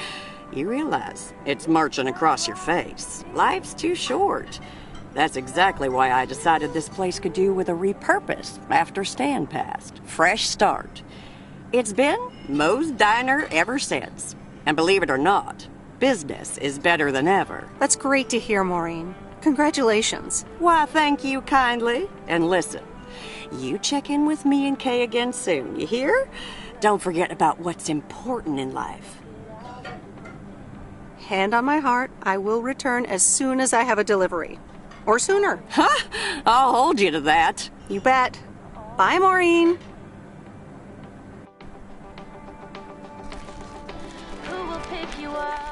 Speaker 10: you realize it's marching across your face. Life's too short. That's exactly why I decided this place could do with a repurpose after Stan passed. Fresh start. It's been Moe's Diner ever since. And believe it or not, business is better than ever.
Speaker 1: That's great to hear, Maureen. Congratulations.
Speaker 10: Why, thank you kindly. And listen, you check in with me and Kay again soon, you hear? Don't forget about what's important in life.
Speaker 1: Hand on my heart, I will return as soon as I have a delivery. Or sooner.
Speaker 10: Huh? I'll hold you to that.
Speaker 1: You bet. Bye, Maureen.
Speaker 6: Who will pick you up?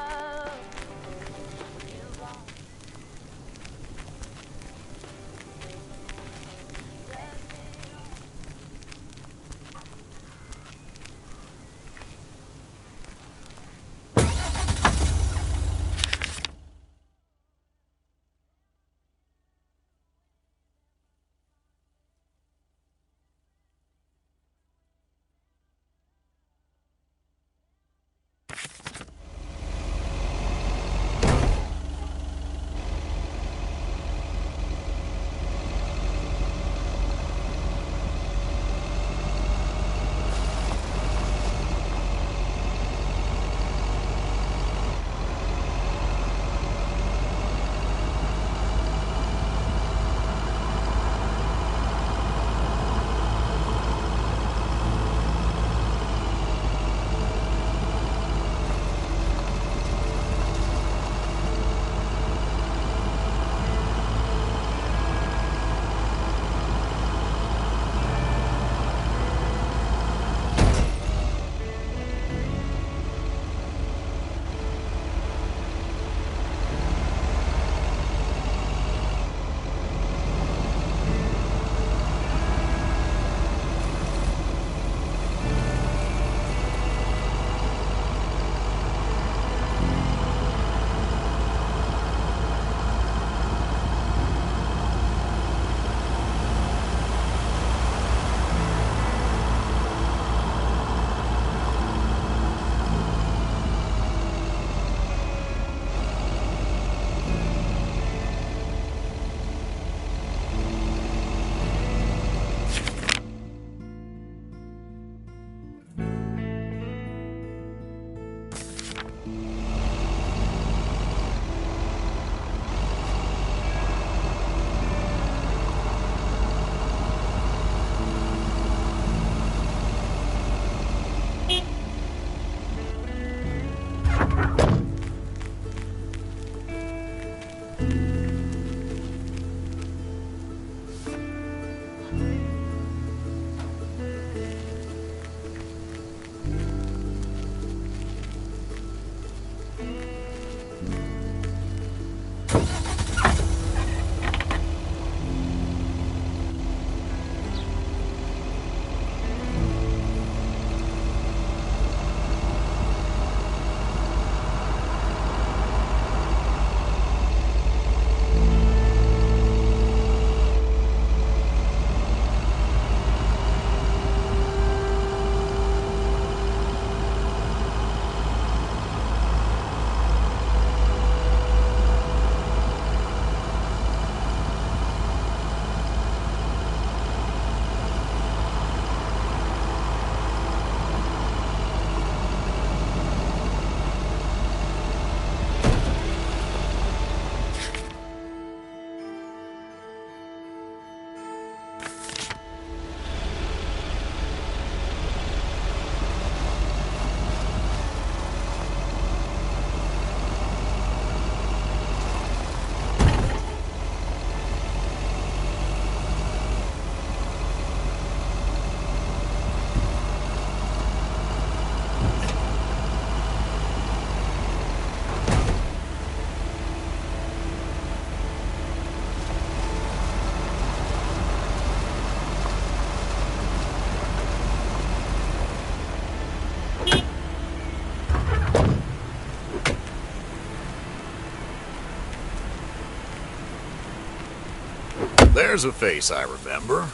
Speaker 9: There's a face I remember.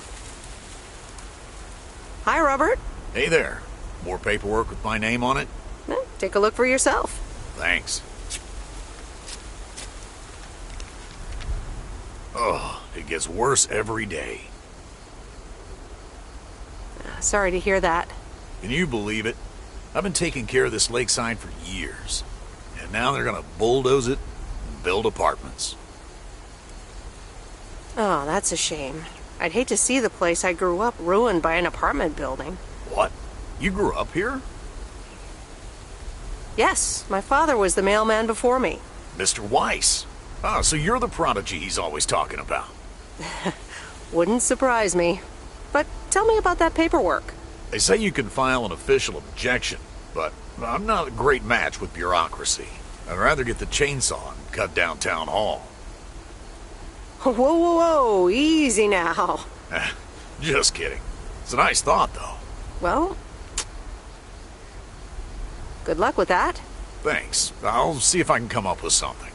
Speaker 1: Hi, Robert.
Speaker 9: Hey there. More paperwork with my name on it?
Speaker 1: Take a look for yourself.
Speaker 9: Thanks. Oh, it gets worse every day.
Speaker 1: Sorry to hear that.
Speaker 9: Can you believe it? I've been taking care of this lakeside for years. And now they're gonna bulldoze it and build apartments.
Speaker 1: Oh, that's a shame. I'd hate to see the place I grew up ruined by an apartment building.
Speaker 9: What? You grew up here?
Speaker 1: Yes, my father was the mailman before me.
Speaker 9: Mr. Weiss. Ah, so you're the prodigy he's always talking about.
Speaker 1: Wouldn't surprise me. But tell me about that paperwork.
Speaker 9: They say you can file an official objection, but I'm not a great match with bureaucracy. I'd rather get the chainsaw and cut down town hall.
Speaker 1: Whoa, whoa, whoa, easy now.
Speaker 9: Just kidding. It's a nice thought, though.
Speaker 1: Well, good luck with that.
Speaker 9: Thanks. I'll see if I can come up with something.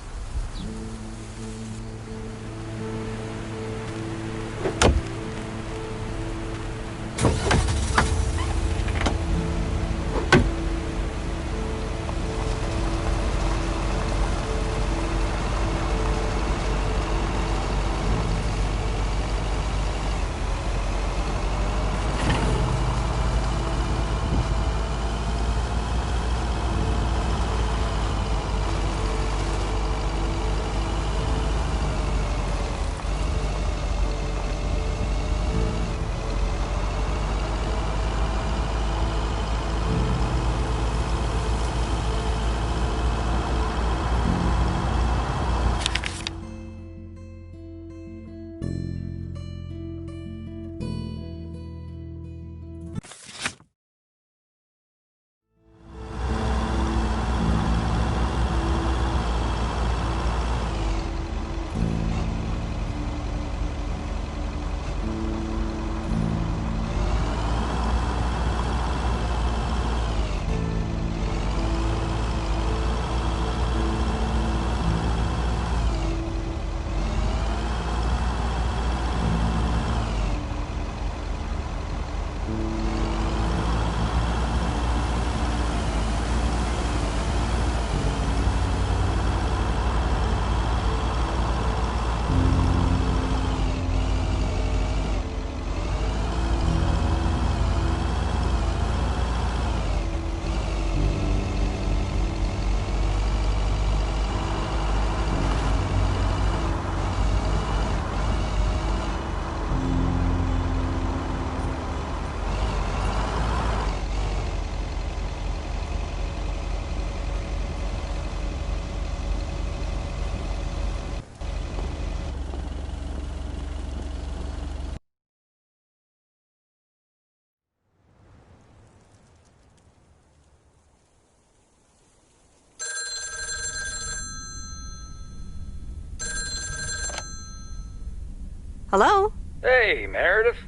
Speaker 1: Hello?
Speaker 21: Hey, Meredith.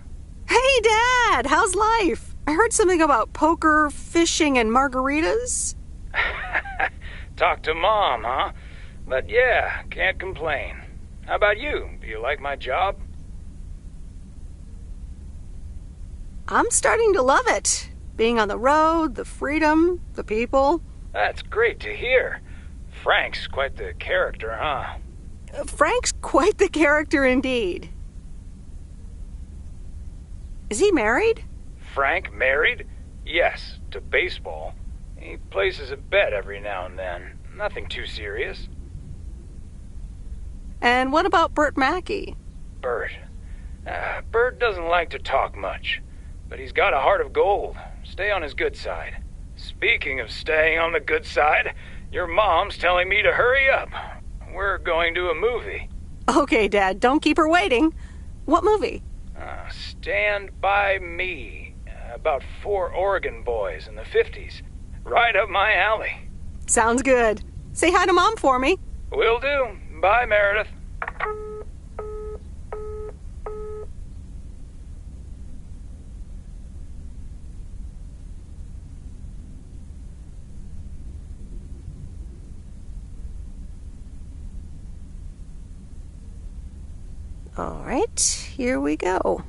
Speaker 1: Hey, Dad! How's life? I heard something about poker, fishing, and margaritas.
Speaker 21: Talk to Mom, huh? But yeah, can't complain. How about you? Do you like my job?
Speaker 1: I'm starting to love it. Being on the road, the freedom, the people.
Speaker 21: That's great to hear. Frank's quite the character, huh?
Speaker 1: Frank's quite the character indeed. Is he married?
Speaker 21: Frank married? Yes, to baseball. He places a bet every now and then. Nothing too serious.
Speaker 1: And what about Bert Mackey?
Speaker 21: Bert. Bert doesn't like to talk much, but he's got a heart of gold. Stay on his good side. Speaking of staying on the good side, your mom's telling me to hurry up. We're going to a movie.
Speaker 1: Okay, Dad, don't keep her waiting. What movie?
Speaker 21: Stand By Me. About 4 Oregon boys in the 50s. Right up my alley.
Speaker 1: Sounds good. Say hi to Mom for me.
Speaker 21: Will do. Bye, Meredith.
Speaker 1: All right, here we go.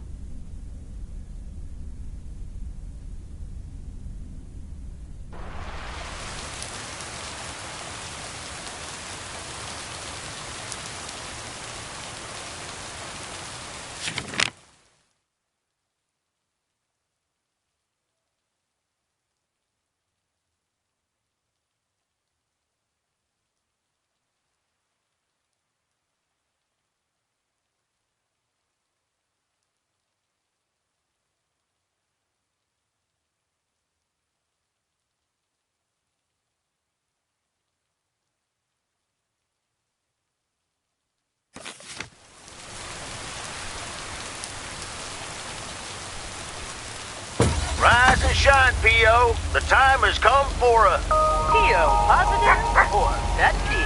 Speaker 13: Rise and shine, P.O. The time has come for a...
Speaker 14: P.O. positive or that pig?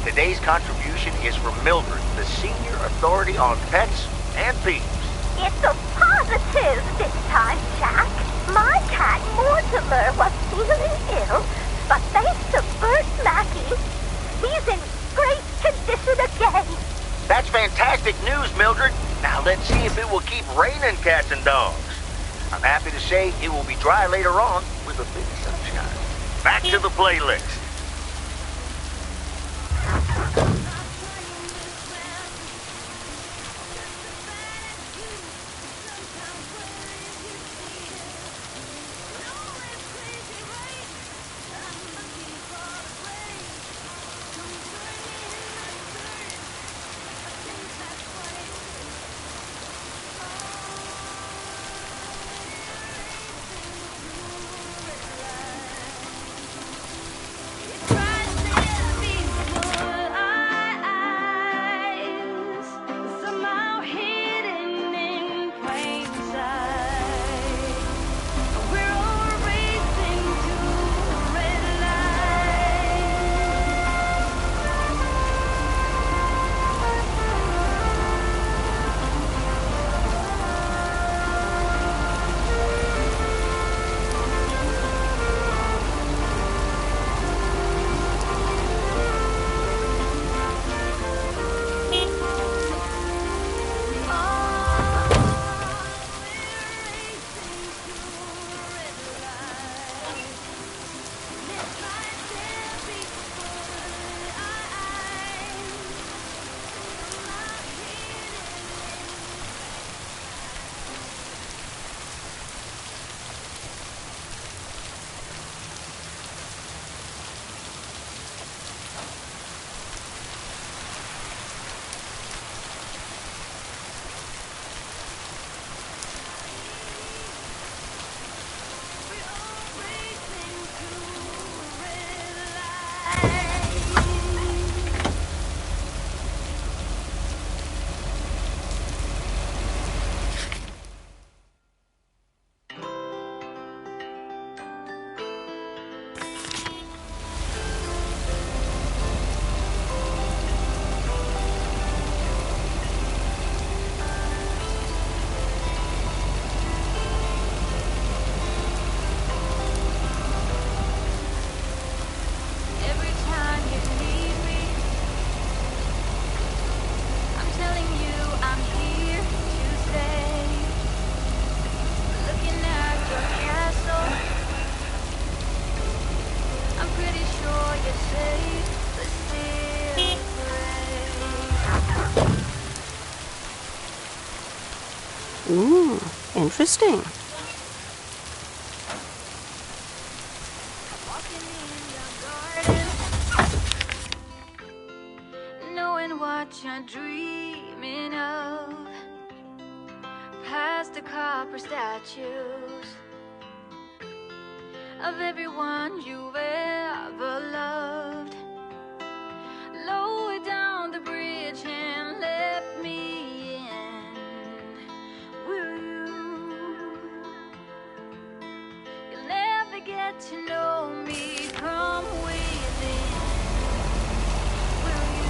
Speaker 13: Today's contribution is from Mildred, the senior authority on pets and thieves.
Speaker 19: It's a positive this time, Jack. My cat Mortimer was feeling ill, but thanks to Bert Mackey, he's in great condition again.
Speaker 13: That's fantastic news, Mildred. Now let's see if it will keep raining cats and dogs. I'm happy to say it will be dry later on with a bit of sunshine. Back to the playlist.
Speaker 1: Ooh, interesting.
Speaker 6: Knowing what you're dreaming of, past the copper statues of everyone you've ever loved. Lower down the bridge and let me in. Will you? You'll never get to know me from within. Will you?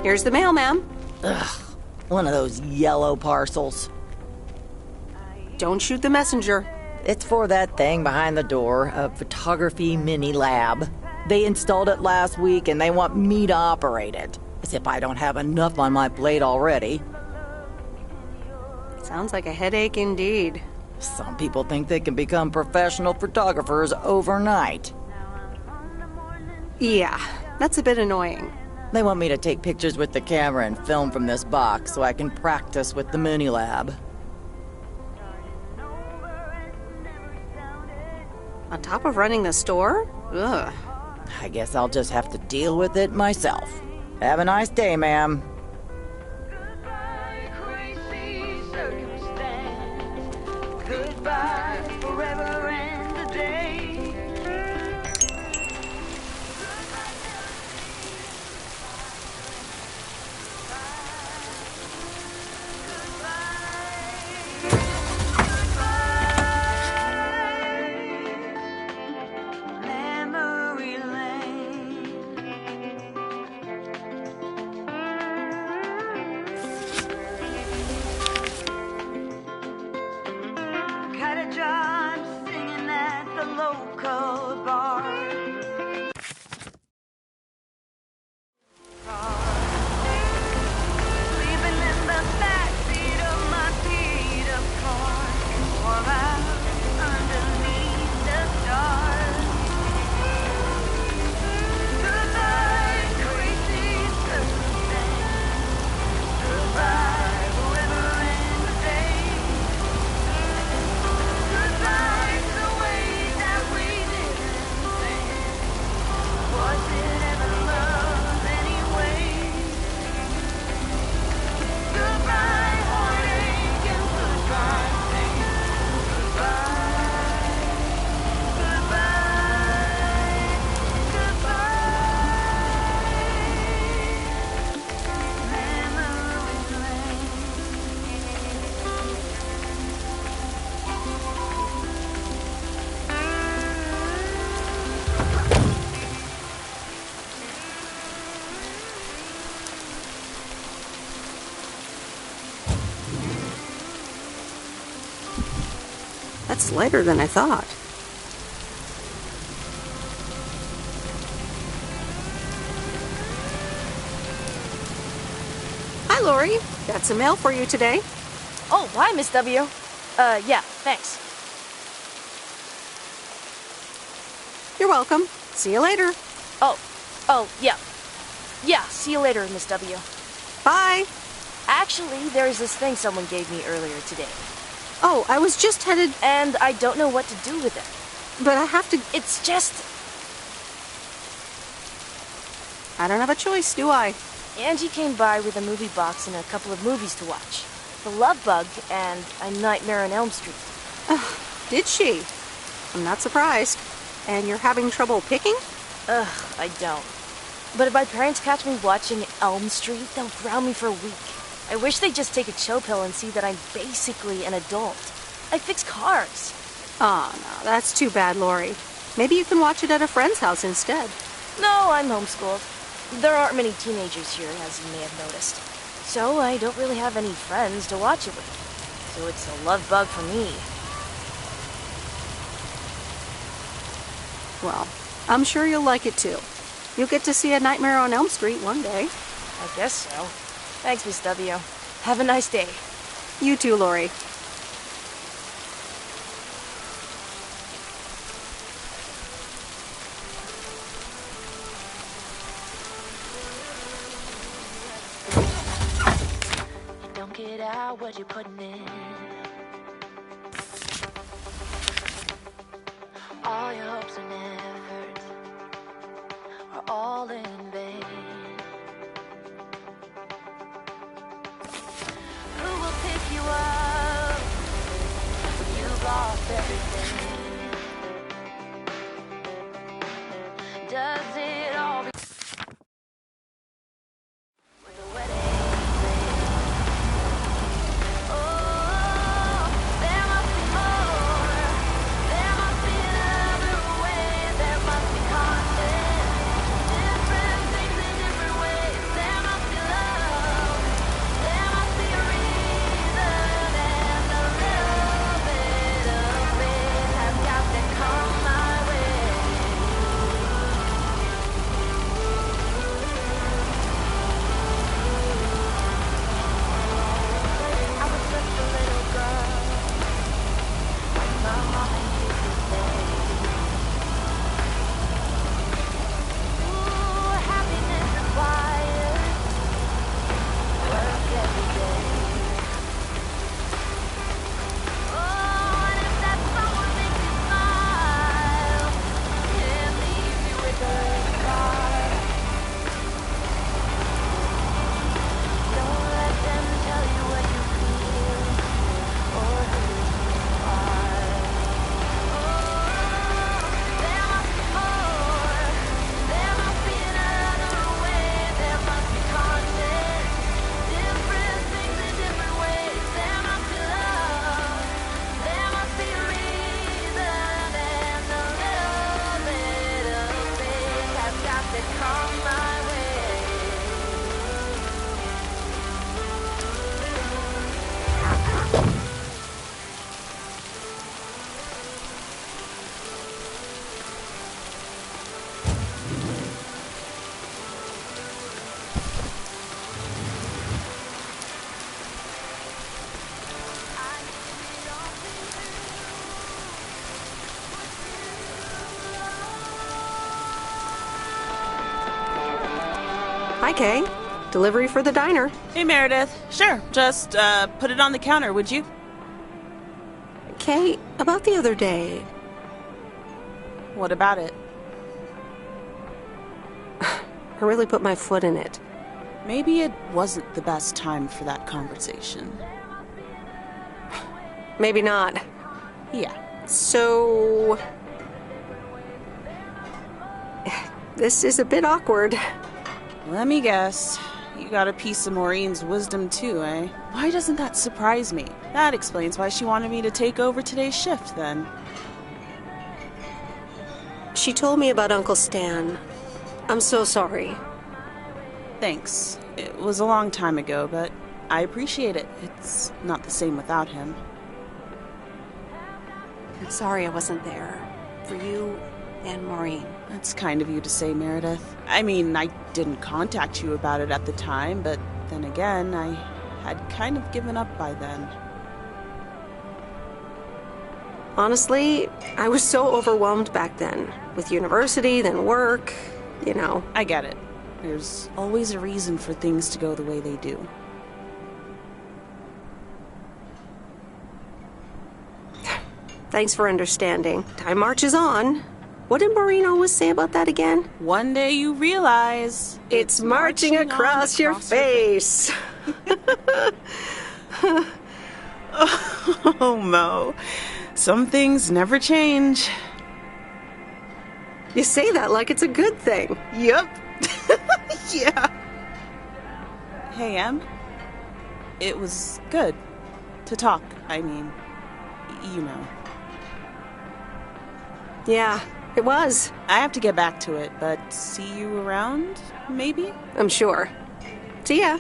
Speaker 1: Here's the mail, ma'am.
Speaker 5: Ugh, one of those yellow parcels.
Speaker 1: Don't shoot the messenger.
Speaker 5: It's for that thing behind the door, a photography mini lab. They installed it last week and they want me to operate it. As if I don't have enough on my plate already.
Speaker 1: Sounds like a headache indeed.
Speaker 5: Some people think they can become professional photographers overnight.
Speaker 1: Yeah, that's a bit annoying.
Speaker 5: They want me to take pictures with the camera and film from this box so I can practice with the mini lab.
Speaker 1: On top of running the store? Ugh.
Speaker 5: I guess I'll just have to deal with it myself. Have a nice day, ma'am.
Speaker 6: Goodbye forever and a day. Memory lane. Got a job singing at the local bar. Sleeping in the backseat of my beat-up car, warm out underneath the stars. Goodbye, crazy circumstance. Goodbye, forever and a day. Goodbye to the way that we didn't stand. Was it ever love anyway? Goodbye, heartache, and goodbye, pain. Goodbye, goodbye, goodbye. Memory lane.
Speaker 1: That's lighter than I thought. Hi, Lori. Got some mail for you today.
Speaker 8: Oh, hi, Miss W. Yeah, thanks.
Speaker 1: You're welcome. See you later.
Speaker 8: Oh, yeah. Yeah, see you later, Miss W.
Speaker 1: Bye.
Speaker 8: Actually, there's this thing someone gave me earlier today.
Speaker 1: Oh, I was just headed...
Speaker 8: And I don't know what to do with it.
Speaker 1: But I have to...
Speaker 8: It's just...
Speaker 1: I don't have a choice, do I?
Speaker 8: Angie came by with a movie box and a couple of movies to watch. The Love Bug and A Nightmare on Elm Street.
Speaker 1: Did she? I'm not surprised. And you're having trouble picking?
Speaker 8: Ugh, I don't. But if my parents catch me watching Elm Street, they'll ground me for a week. I wish they'd just take a chill pill and see that I'm basically an adult. I fix cars.
Speaker 1: Oh, no, that's too bad, Lori. Maybe you can watch it at a friend's house instead.
Speaker 8: No, I'm homeschooled. There aren't many teenagers here, as you may have noticed. So I don't really have any friends to watch it with. So it's a love bug for me.
Speaker 1: Well, I'm sure you'll like it too. You'll get to see A Nightmare on Elm Street one day.
Speaker 8: I guess so. Thanks, Miss W. Have a nice day.
Speaker 1: You too, Lori.
Speaker 6: You don't get out what you're putting in. All your hopes and efforts are all in vain. Who will pick you up when you've lost everything? Does it all be with a wedding ring? Oh, there must be more. There must be another way. There must be constant, different things.
Speaker 1: Hi, Kay. Delivery for the diner.
Speaker 16: Hey, Meredith. Sure, just put it on the counter, would you?
Speaker 1: Kay, about the other day.
Speaker 16: What about it?
Speaker 1: I really put my foot in it.
Speaker 16: Maybe it wasn't the best time for that conversation.
Speaker 1: Maybe not.
Speaker 16: Yeah.
Speaker 1: So... this is a bit awkward.
Speaker 16: Let me guess. You got a piece of Maureen's wisdom too, eh? Why doesn't that surprise me? That explains why she wanted me to take over today's shift, then.
Speaker 1: She told me about Uncle Stan. I'm so sorry.
Speaker 16: Thanks. It was a long time ago, but I appreciate it. It's not the same without him.
Speaker 1: I'm sorry I wasn't there. For you and Maureen.
Speaker 16: That's kind of you to say, Meredith. I mean, I didn't contact you about it at the time, but then again, I had kind of given up by then.
Speaker 1: Honestly, I was so overwhelmed back then. With university, then work, you know.
Speaker 16: I get it. There's always a reason for things to go the way they do.
Speaker 1: Thanks for understanding. Time marches on. What did Maureen always say about that again?
Speaker 16: One day you realize...
Speaker 1: It's marching across your face.
Speaker 16: Oh, Mo. Some things never change.
Speaker 1: You say that like it's a good thing.
Speaker 16: Yep. Yeah. Hey, Em. It was good to talk. I mean, you know.
Speaker 1: Yeah, it was.
Speaker 16: I have to get back to it, but see you around, maybe?
Speaker 1: I'm sure. See ya.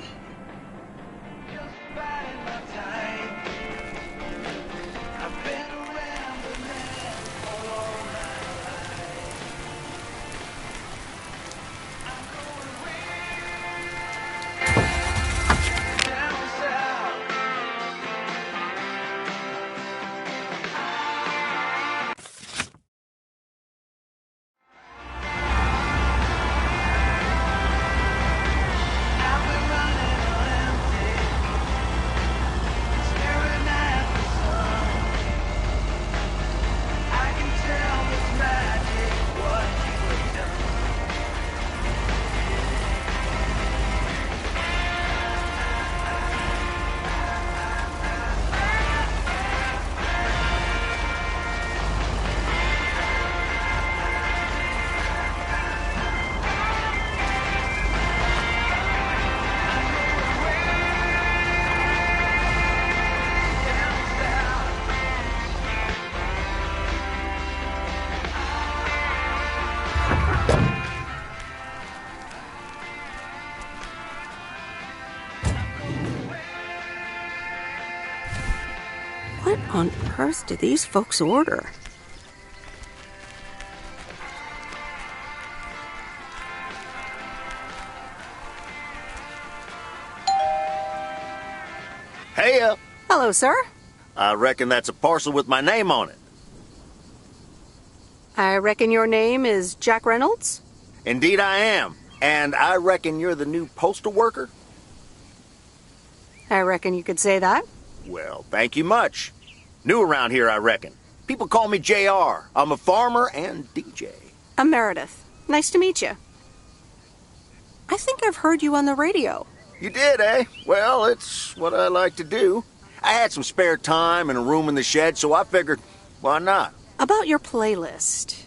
Speaker 1: What on earth did these folks order?
Speaker 13: Hey,
Speaker 1: Hello, sir.
Speaker 13: I reckon that's a parcel with my name on it.
Speaker 1: I reckon your name is Jack Reynolds?
Speaker 13: Indeed I am. And I reckon you're the new postal worker?
Speaker 1: I reckon you could say that.
Speaker 13: Well, thank you much. New around here, I reckon. People call me JR. I'm a farmer and DJ.
Speaker 1: I'm Meredith. Nice to meet you. I think I've heard you on the radio.
Speaker 13: You did, eh? Well, it's what I like to do. I had some spare time and a room in the shed, so I figured, why not?
Speaker 1: About your playlist.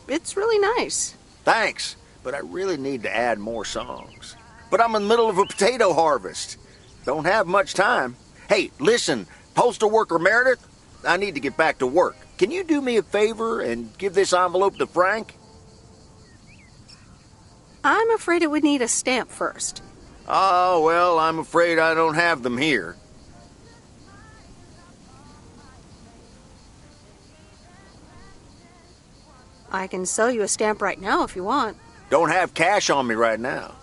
Speaker 1: It's really nice.
Speaker 13: Thanks, but I really need to add more songs. But I'm in the middle of a potato harvest. Don't have much time. Hey, listen, postal worker Meredith, I need to get back to work. Can you do me a favor and give this envelope to Frank?
Speaker 1: I'm afraid it would need a stamp first.
Speaker 13: Oh, well, I'm afraid I don't have them here.
Speaker 1: I can sell you a stamp right now if you want.
Speaker 13: Don't have cash on me right now.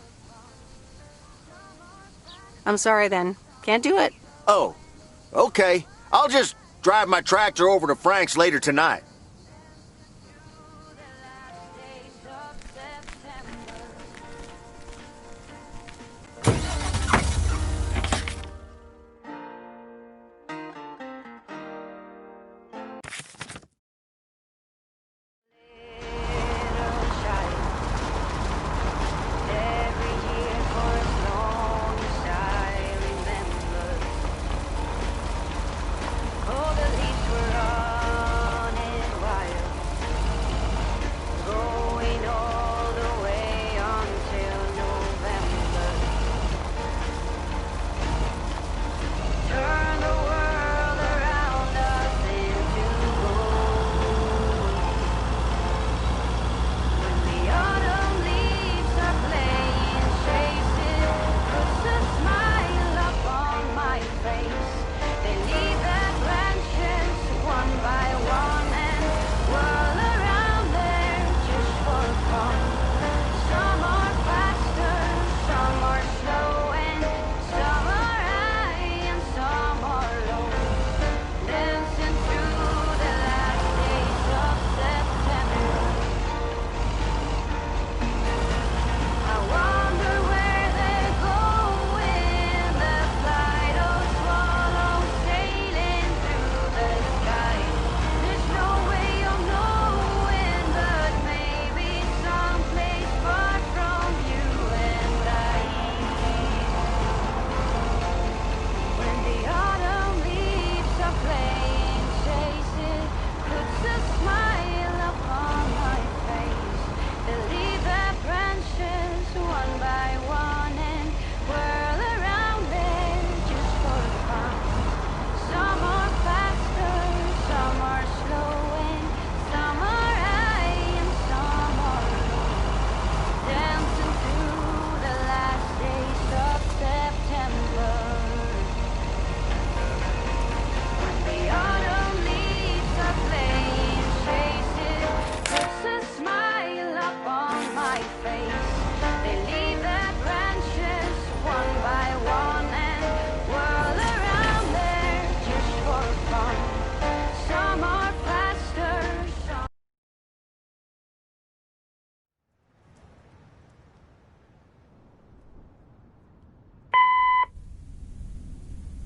Speaker 1: I'm sorry then. Can't do it.
Speaker 13: Oh, okay. I'll just drive my tractor over to Frank's later tonight.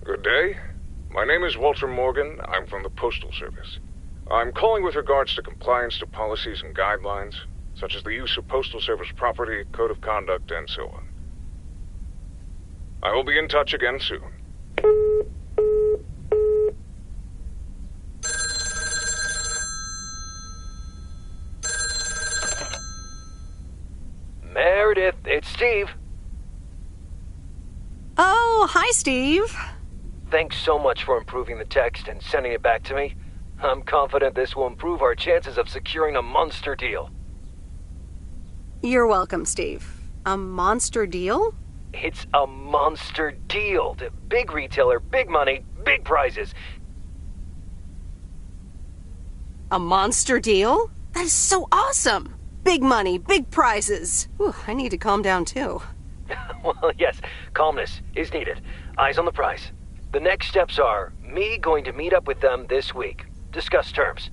Speaker 11: Good day. My name is Walter Morgan. I'm from the Postal Service. I'm calling with regards to compliance to policies and guidelines, such as the use of Postal Service property, code of conduct, and so on. I will be in touch again soon.
Speaker 2: Meredith, it's Steve.
Speaker 1: Oh, hi, Steve.
Speaker 2: Thanks so much for improving the text and sending it back to me. I'm confident this will improve our chances of securing a monster deal.
Speaker 1: You're welcome, Steve. A monster deal?
Speaker 2: It's a monster deal. Big retailer, big money, big prizes.
Speaker 1: A monster deal? That is so awesome. Big money, big prizes. Whew, I need to calm down, too.
Speaker 2: Well, yes, calmness is needed. Eyes on the prize. The next steps are me going to meet up with them this week. Discuss terms.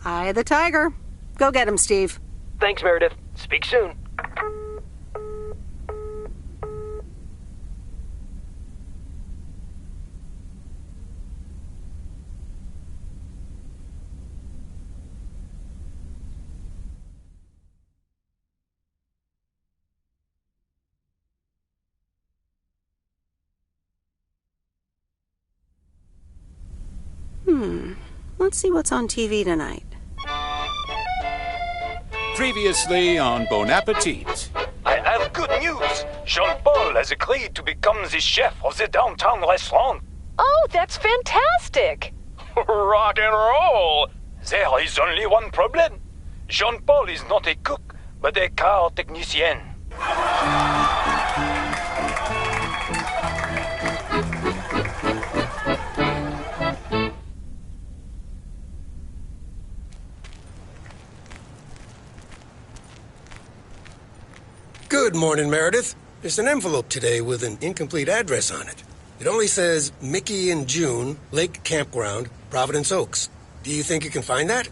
Speaker 1: Eye the tiger. Go get him, Steve.
Speaker 2: Thanks, Meredith. Speak soon.
Speaker 1: Let's see what's on TV tonight.
Speaker 22: Previously on Bon Appetit.
Speaker 23: I have good news. Jean-Paul has agreed to become the chef of the downtown restaurant.
Speaker 8: Oh, that's fantastic.
Speaker 23: Rock and roll. There is only one problem. Jean-Paul is not a cook, but a car technician.
Speaker 3: Good morning, Meredith. There's an envelope today with an incomplete address on it. It only says Mickey and June, Lake Campground, Providence Oaks. Do you think you can find that?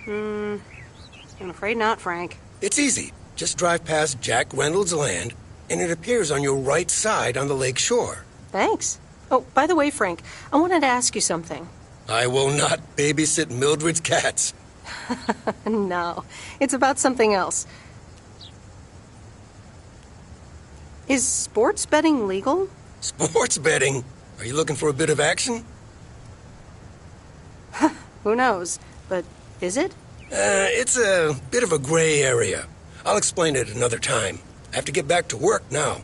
Speaker 1: I'm afraid not, Frank.
Speaker 3: It's easy. Just drive past Jack Reynolds' land, and it appears on your right side on the lake shore.
Speaker 1: Thanks. Oh, by the way, Frank, I wanted to ask you something.
Speaker 3: I will not babysit Mildred's cats.
Speaker 1: No, it's about something else. Is sports betting legal?
Speaker 3: Sports betting? Are you looking for a bit of action?
Speaker 1: Who knows? But is it?
Speaker 3: It's a bit of a gray area. I'll explain it another time. I have to get back to work now.